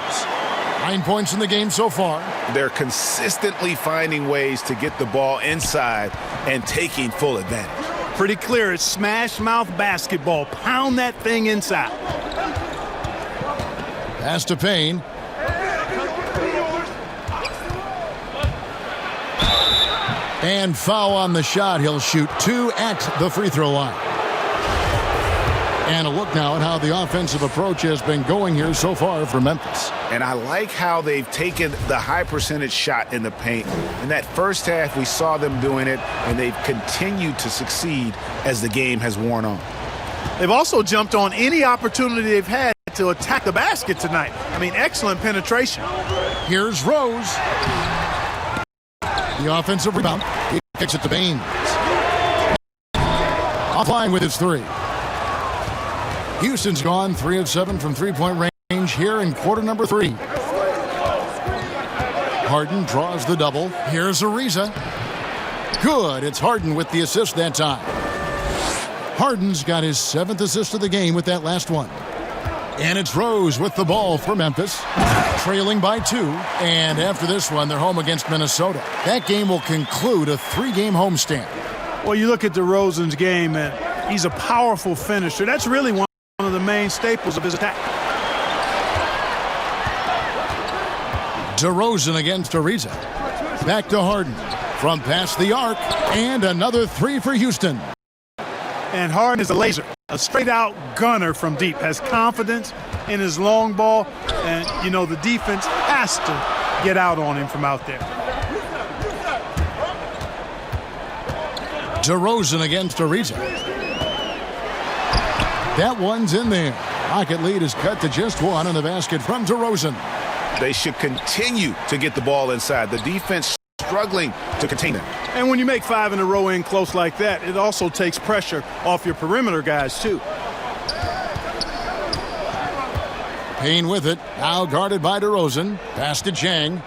9 points in the game so far. They're consistently finding ways to get the ball inside and taking full advantage. Pretty clear, it's smash mouth basketball. Pound that thing inside. Pass to Payne. And foul on the shot. He'll shoot 2 at the free throw line. And a look now at how the offensive approach has been going here so far for Memphis. And I like how they've taken the high percentage shot in the paint. In that first half, we saw them doing it, and they've continued to succeed as the game has worn on. They've also jumped on any opportunity they've had to attack the basket tonight. I mean, excellent penetration. Here's Rose. The offensive rebound. He kicks it to Baines. Offline with his 3. Houston's gone 3 of 7 from three-point range here in quarter number 3. Harden draws the double. Here's Ariza. Good. It's Harden with the assist that time. Harden's got his 7th assist of the game with that last one. And it's Rose with the ball for Memphis, trailing by 2. And after this one, they're home against Minnesota. That game will conclude a 3-game homestand. Well, you look at DeRozan's game, and he's a powerful finisher. That's really one of the main staples of his attack. DeRozan against Ariza. Back to Harden. From past the arc, and another 3 for Houston. And Harden is a laser, a straight-out gunner from deep, has confidence in his long ball, and, you know, the defense has to get out on him from out there. DeRozan against Ariza. That one's in there. Rocket lead is cut to just 1 on the basket from DeRozan. They should continue to get the ball inside. The defense struggling to contain them. And when you make 5 in a row in close like that, it also takes pressure off your perimeter guys, too. Payne with it. Now guarded by DeRozan. Pass to Chang.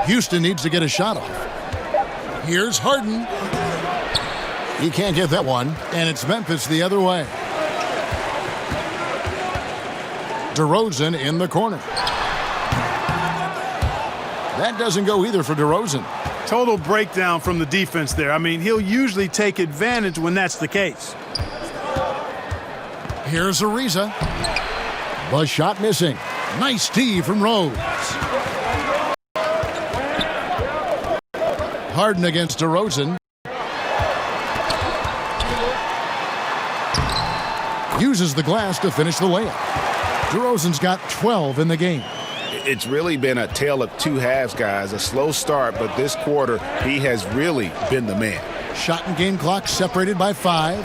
Houston needs to get a shot off. Here's Harden. He can't get that one. And it's Memphis the other way. DeRozan in the corner. That doesn't go either for DeRozan. Total breakdown from the defense there. I mean, he'll usually take advantage when that's the case. Here's Ariza. The shot missing. Nice tee from Rose. Harden against DeRozan. Uses the glass to finish the layup. DeRozan's got 12 in the game. It's really been a tale of 2 halves, guys. A slow start, but this quarter, he has really been the man. Shot and game clock separated by 5.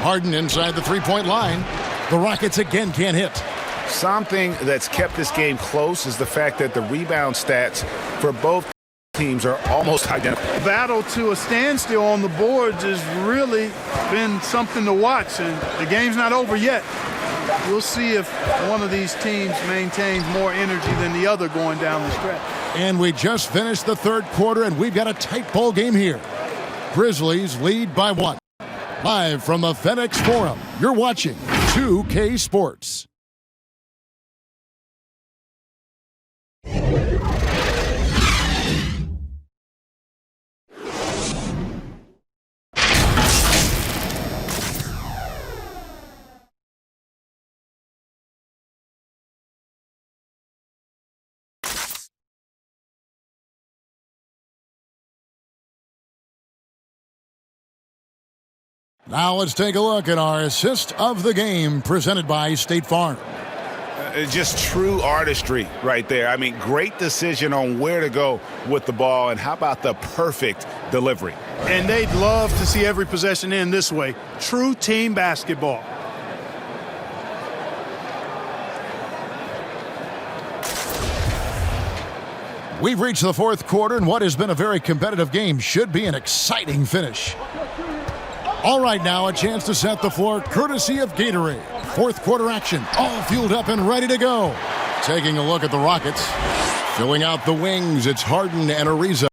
Harden inside the three-point line. The Rockets again can't hit. Something that's kept this game close is the fact that the rebound stats for both teams are almost identical. Battle to a standstill on the boards has really been something to watch, and the game's not over yet. We'll see if one of these teams maintains more energy than the other going down the stretch. And we just finished the third quarter, and we've got a tight ball game here. Grizzlies lead by 1. Live from the FedEx Forum, you're watching 2K Sports. Now let's take a look at our assist of the game presented by State Farm. Just true artistry right there. I mean, great decision on where to go with the ball, and how about the perfect delivery? And they'd love to see every possession end this way. True team basketball. We've reached the fourth quarter, and what has been a very competitive game should be an exciting finish. All right, now a chance to set the floor courtesy of Gatorade. Fourth quarter action, all fueled up and ready to go. Taking a look at the Rockets. Filling out the wings, it's Harden and Ariza.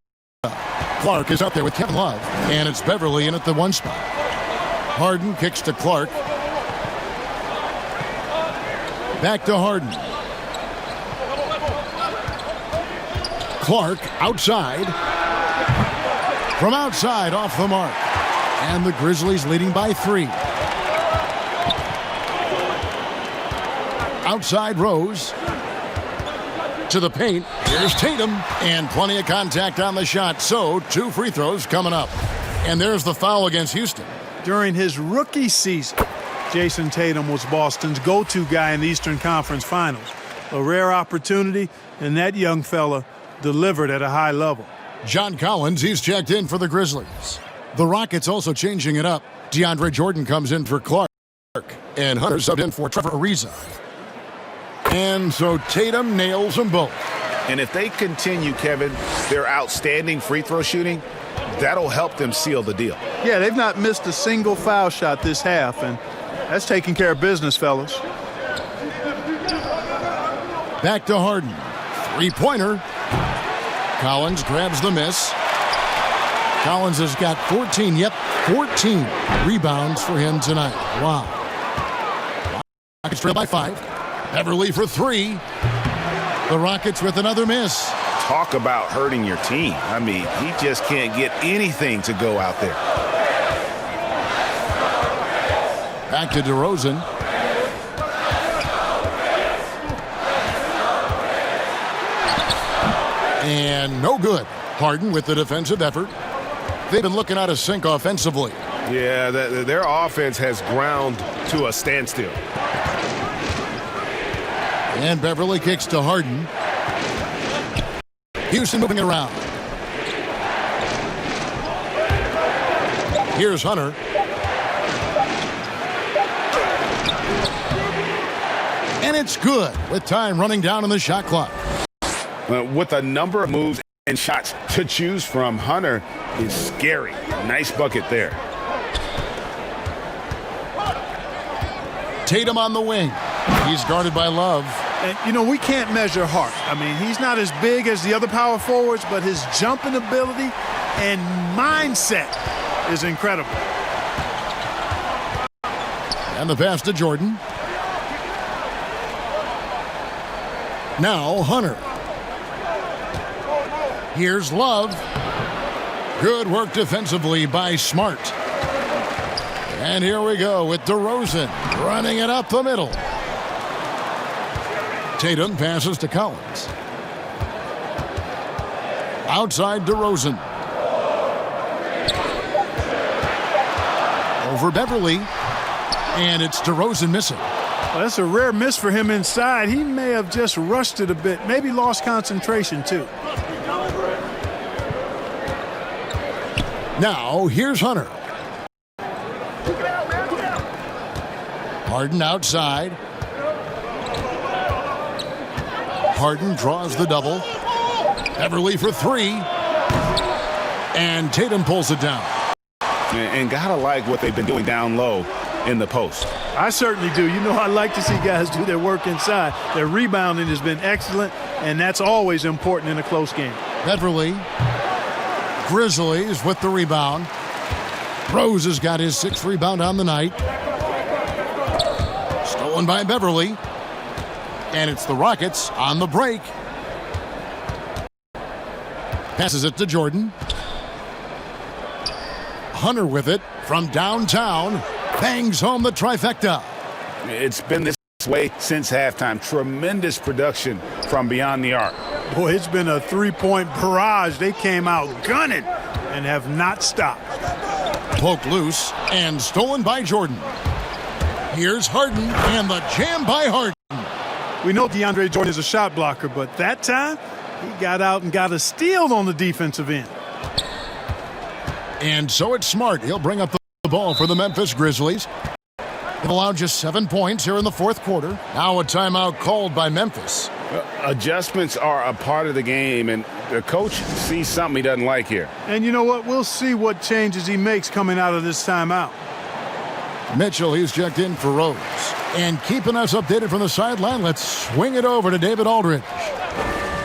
Clark is up there with Kevin Love, and it's Beverly in at the 1 spot. Harden kicks to Clark. Back to Harden. Clark outside. From outside, off the mark. And the Grizzlies leading by 3. Outside Rose. To the paint. Here's Tatum. And plenty of contact on the shot. So 2 free throws coming up. And there's the foul against Houston. During his rookie season, Jason Tatum was Boston's go-to guy in the Eastern Conference Finals. A rare opportunity, and that young fella delivered at a high level. John Collins, he's checked in for the Grizzlies. The Rockets also changing it up. DeAndre Jordan comes in for Clark. And Hunter subbed in for Trevor Ariza. And so Tatum nails them both. And if they continue, Kevin, their outstanding free throw shooting, that'll help them seal the deal. Yeah, they've not missed a single foul shot this half, and that's taking care of business, fellas. Back to Harden. Three-pointer. Collins grabs the miss. Collins has got 14 rebounds for him tonight. Wow. Rockets trail by 5. Beverly for 3. The Rockets with another miss. Talk about hurting your team. I mean, he just can't get anything to go out there. Back to DeRozan. And no good. Harden with the defensive effort. They've been looking out of sync offensively. Yeah, their offense has ground to a standstill. And Beverly kicks to Harden. Houston moving it around. Here's Hunter. And it's good with time running down on the shot clock. With a number of moves and shots to choose from, Hunter is scary. Nice bucket there. Tatum on the wing. He's guarded by Love. And, you know, we can't measure Hart. I mean, he's not as big as the other power forwards, but his jumping ability and mindset is incredible. And the pass to Jordan. Now Hunter. Here's Love. Good work defensively by Smart. And here we go with DeRozan running it up the middle. Tatum passes to Collins. Outside DeRozan. Over Beverly. And it's DeRozan missing. Well, that's a rare miss for him inside. He may have just rushed it a bit. Maybe lost concentration, too. Now, here's Hunter. Harden outside. Harden draws the double. Beverly for 3. And Tatum pulls it down. And gotta like what they've been doing down low in the post. I certainly do. You know, I like to see guys do their work inside. Their rebounding has been excellent, and that's always important in a close game. Beverly. Grizzlies with the rebound. Rose has got his 6th rebound on the night. Stolen by Beverly. And it's the Rockets on the break. Passes it to Jordan. Hunter with it from downtown. Bangs home the trifecta. It's been this way since halftime. Tremendous production from beyond the arc. Boy, it's been a 3-point barrage. They came out gunning and have not stopped. Poked loose and stolen by Jordan. Here's Harden and the jam by Harden. We know DeAndre Jordan is a shot blocker, but that time he got out and got a steal on the defensive end. And so it's Smart. He'll bring up the ball for the Memphis Grizzlies. They've allowed just 7 points here in the fourth quarter. Now a timeout called by Memphis. Adjustments are a part of the game, and the coach sees something he doesn't like here. And you know what? We'll see what changes he makes coming out of this timeout. Mitchell, he's checked in for Rose. And keeping us updated from the sideline, let's swing it over to David Aldridge.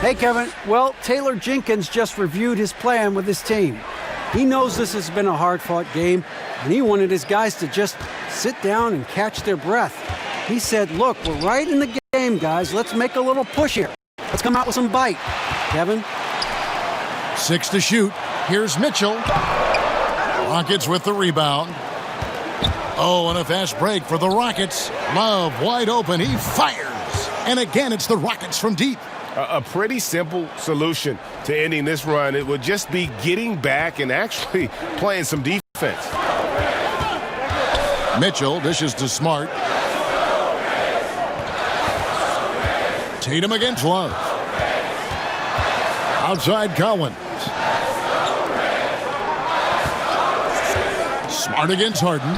Hey, Kevin. Well, Taylor Jenkins just reviewed his plan with his team. He knows this has been a hard-fought game, and he wanted his guys to just sit down and catch their breath. He said, look, we're right in the game, guys. Let's make a little push here. Let's come out with some bite. Kevin? 6 to shoot. Here's Mitchell. Rockets with the rebound. Oh, and a fast break for the Rockets. Love wide open. He fires. And again, it's the Rockets from deep. A pretty simple solution to ending this run. It would just be getting back and actually playing some defense. Mitchell dishes to Smart. Tatum against Love. Outside Collins. Smart against Harden.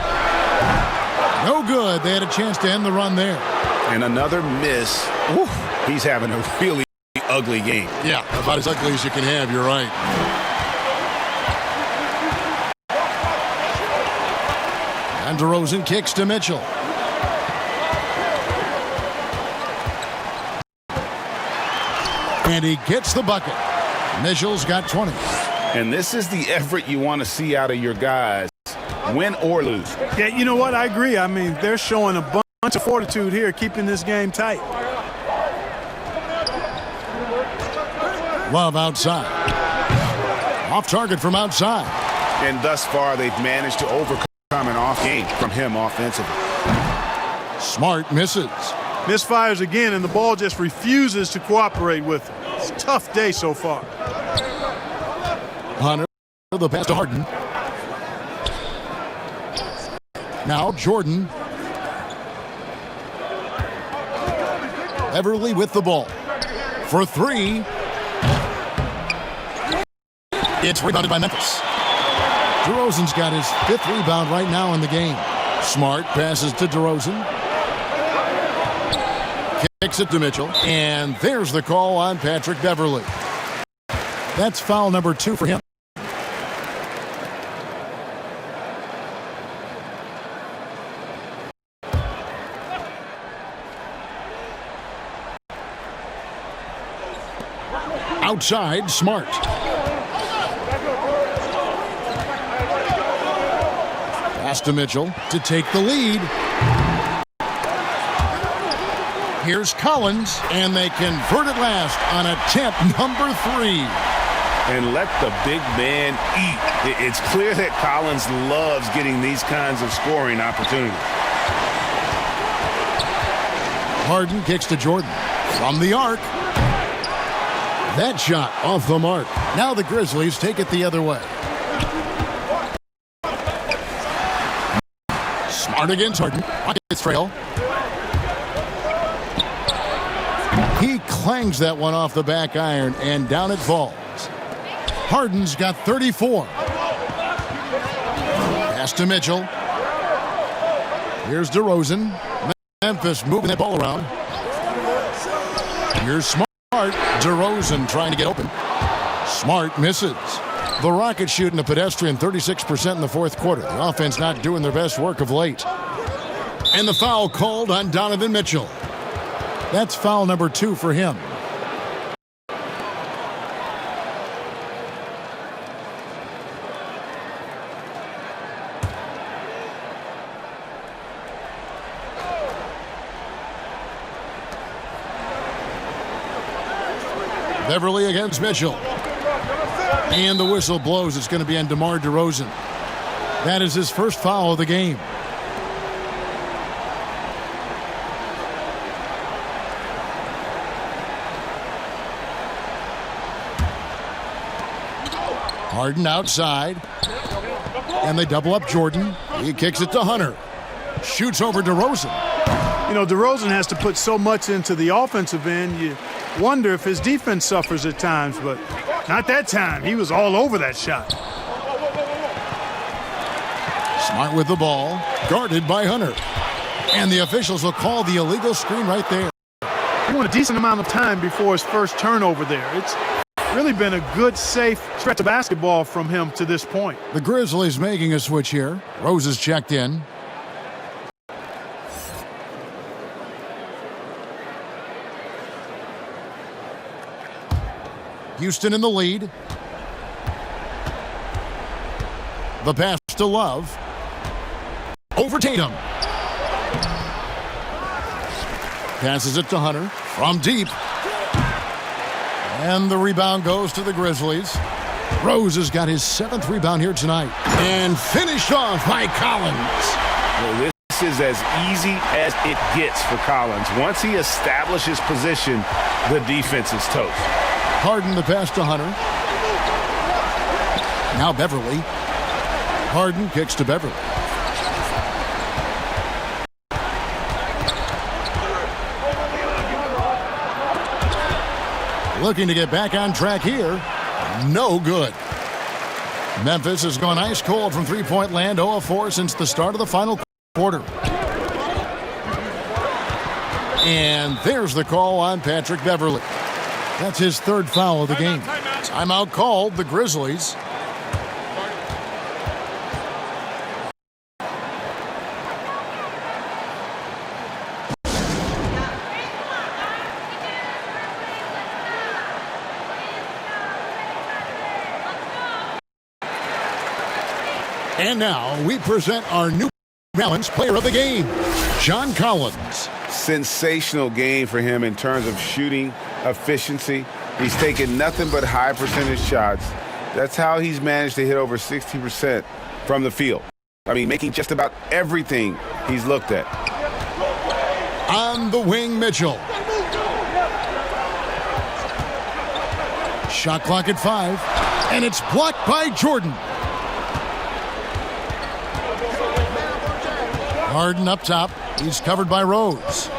No good. They had a chance to end the run there. And another miss. Ooh, he's having a really ugly game. Yeah, about as ugly as you can have. You're right. And DeRozan kicks to Mitchell. And he gets the bucket. Mitchell's got 20. And this is the effort you want to see out of your guys, win or lose. Yeah, you know what? I agree. I mean, they're showing a bunch of fortitude here, keeping this game tight. Love outside. Off target from outside. And thus far, they've managed to overcome an off game from him offensively. Smart misses. Misfires again, and the ball just refuses to cooperate with him. It's a tough day so far. Hunter, the pass to Harden. Now Jordan. Everly with the ball. For 3. It's rebounded by Memphis. DeRozan's got his 5th rebound right now in the game. Smart passes to DeRozan. Kicks it to Mitchell. And there's the call on Patrick Beverly. That's foul number 2 for him. Outside, Smart. Pass to Mitchell to take the lead. Here's Collins, and they convert it last on attempt number 3. And let the big man eat. It's clear that Collins loves getting these kinds of scoring opportunities. Harden kicks to Jordan. From the arc. That shot off the mark. Now the Grizzlies take it the other way. Smart against Harden. Rockets trail. He clangs that one off the back iron, and down it falls. Harden's got 34. Pass to Mitchell. Here's DeRozan. Memphis moving that ball around. Here's Smart. DeRozan trying to get open. Smart misses. The Rockets shooting a pedestrian 36% in the fourth quarter. The offense not doing their best work of late. And the foul called on Donovan Mitchell. That's foul number 2 for him. Beverly against Mitchell. And the whistle blows. It's going to be on DeMar DeRozan. That is his first foul of the game. Harden outside. And they double up Jordan. He kicks it to Hunter. Shoots over DeRozan. You know, DeRozan has to put so much into the offensive end. You wonder if his defense suffers at times, but not that time. He was all over that shot. Smart with the ball, guarded by Hunter. And the officials will call the illegal screen right there. He went a decent amount of time before his first turnover there. It's really been a good, safe stretch of basketball from him to this point. The Grizzlies making a switch here. Rose is checked in. Houston in the lead. The pass to Love. Over Tatum. Passes it to Hunter from deep. And the rebound goes to the Grizzlies. Rose has got his 7th rebound here tonight. And finished off by Collins. Well, this is as easy as it gets for Collins. Once he establishes position, the defense is toast. Harden the pass to Hunter. Now Beverly. Harden kicks to Beverly. Looking to get back on track here. No good. Memphis has gone ice cold from three-point land, 0 of 4 since the start of the final quarter. And there's the call on Patrick Beverly. That's his 3rd foul of the game. Timeout called, the Grizzlies. And now we present our New Balance Player of the Game, John Collins. Sensational game for him in terms of shooting efficiency. He's taken nothing but high percentage shots. That's how he's managed to hit over 60% from the field. I mean, making just about everything he's looked at. On the wing, Mitchell. Shot clock at 5, and it's blocked by Jordan. Harden up top. He's covered by Rose.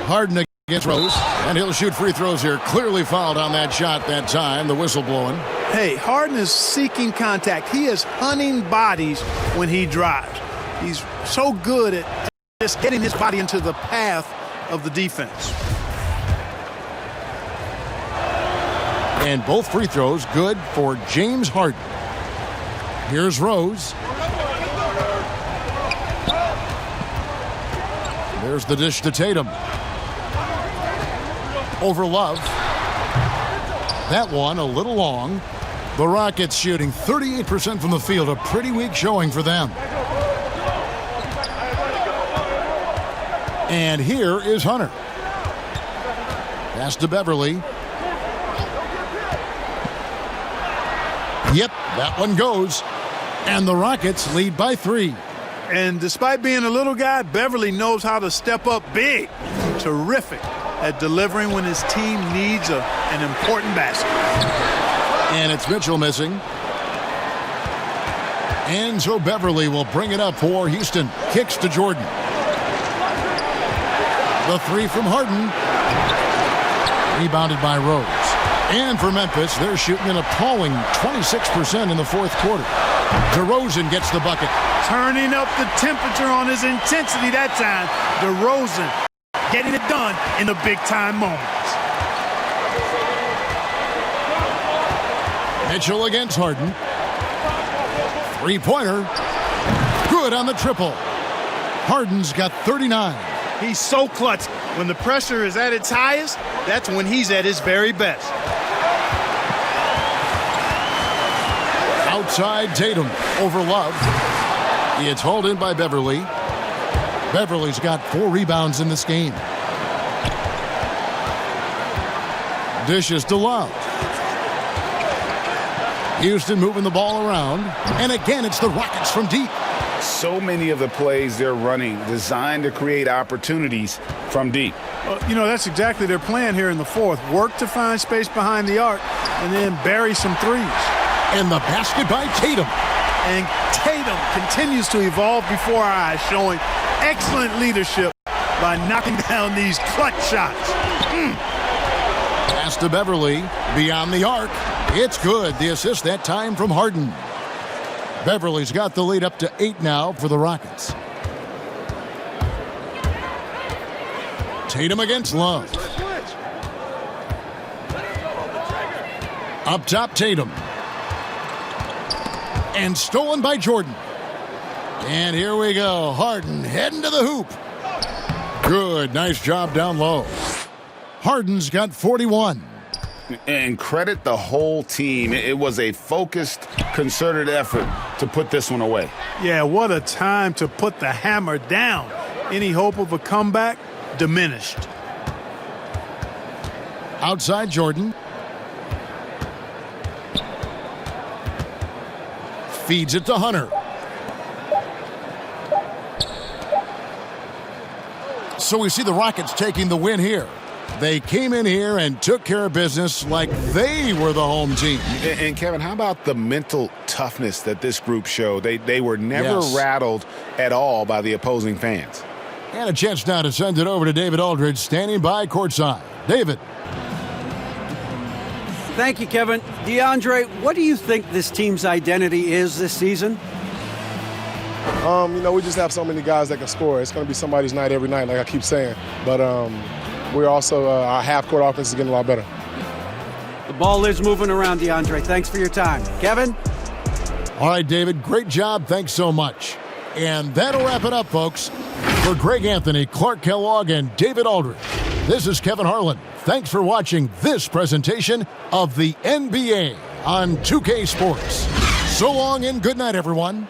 Harden against Rose, and he'll shoot free throws here. Clearly fouled on that shot that time. The whistle blowing. Hey, Harden is seeking contact. He is hunting bodies when he drives. He's so good at just getting his body into the path of the defense. And both free throws good for James Harden. Here's Rose. There's the dish to Tatum. Over Love. That one a little long. The Rockets shooting 38% from the field. A pretty weak showing for them. And here is Hunter. Pass to Beverly. Yep, that one goes. And the Rockets lead by 3. And despite being a little guy, Beverly knows how to step up big. Terrific at delivering when his team needs an important basket. And it's Mitchell missing. And so Beverly will bring it up for Houston. Kicks to Jordan. The 3 from Harden. Rebounded by Rose. And for Memphis, they're shooting an appalling 26% in the 4th quarter. DeRozan gets the bucket. Turning up the temperature on his intensity that time. DeRozan getting it done in the big-time moments. Mitchell against Harden. 3-pointer. Good on the triple. Harden's got 39. He's so clutch. When the pressure is at its highest, that's when he's at his very best. Outside Tatum over Love. It's hauled in by Beverly. Beverly's got 4 rebounds in this game. Dishes to Love. Houston moving the ball around. And again, it's the Rockets from deep. So many of the plays they're running designed to create opportunities from deep. You know, that's exactly their plan here in the 4th. Work to find space behind the arc and then bury some threes. And the basket by Tatum. And Tatum continues to evolve before our eyes, showing excellent leadership by knocking down these clutch shots. Pass to Beverly, beyond the arc. It's good. The assist that time from Harden. Beverly's got the lead up to 8 now for the Rockets. Tatum against Love. Up top, Tatum. And stolen by Jordan. And here we go. Harden heading to the hoop. Good. Nice job down low. Harden's got 41. And credit the whole team. It was a focused, concerted effort to put this one away. Yeah, what a time to put the hammer down. Any hope of a comeback? Diminished. Outside Jordan. Feeds it to Hunter. So we see the Rockets taking the win here. They came in here and took care of business like they were the home team. And Kevin, how about the mental toughness that this group showed? They were never rattled at all by the opposing fans. And a chance now to send it over to David Aldridge, standing by courtside. David. Thank you, Kevin. DeAndre, what do you think this team's identity is this season? We just have so many guys that can score. It's going to be somebody's night every night, like I keep saying. But we're also, our half-court offense is getting a lot better. The ball is moving around, DeAndre. Thanks for your time. Kevin? All right, David, great job. Thanks so much. And that'll wrap it up, folks. For Greg Anthony, Clark Kellogg, and David Aldridge, this is Kevin Harlan. Thanks for watching this presentation of the NBA on 2K Sports. So long and good night, everyone.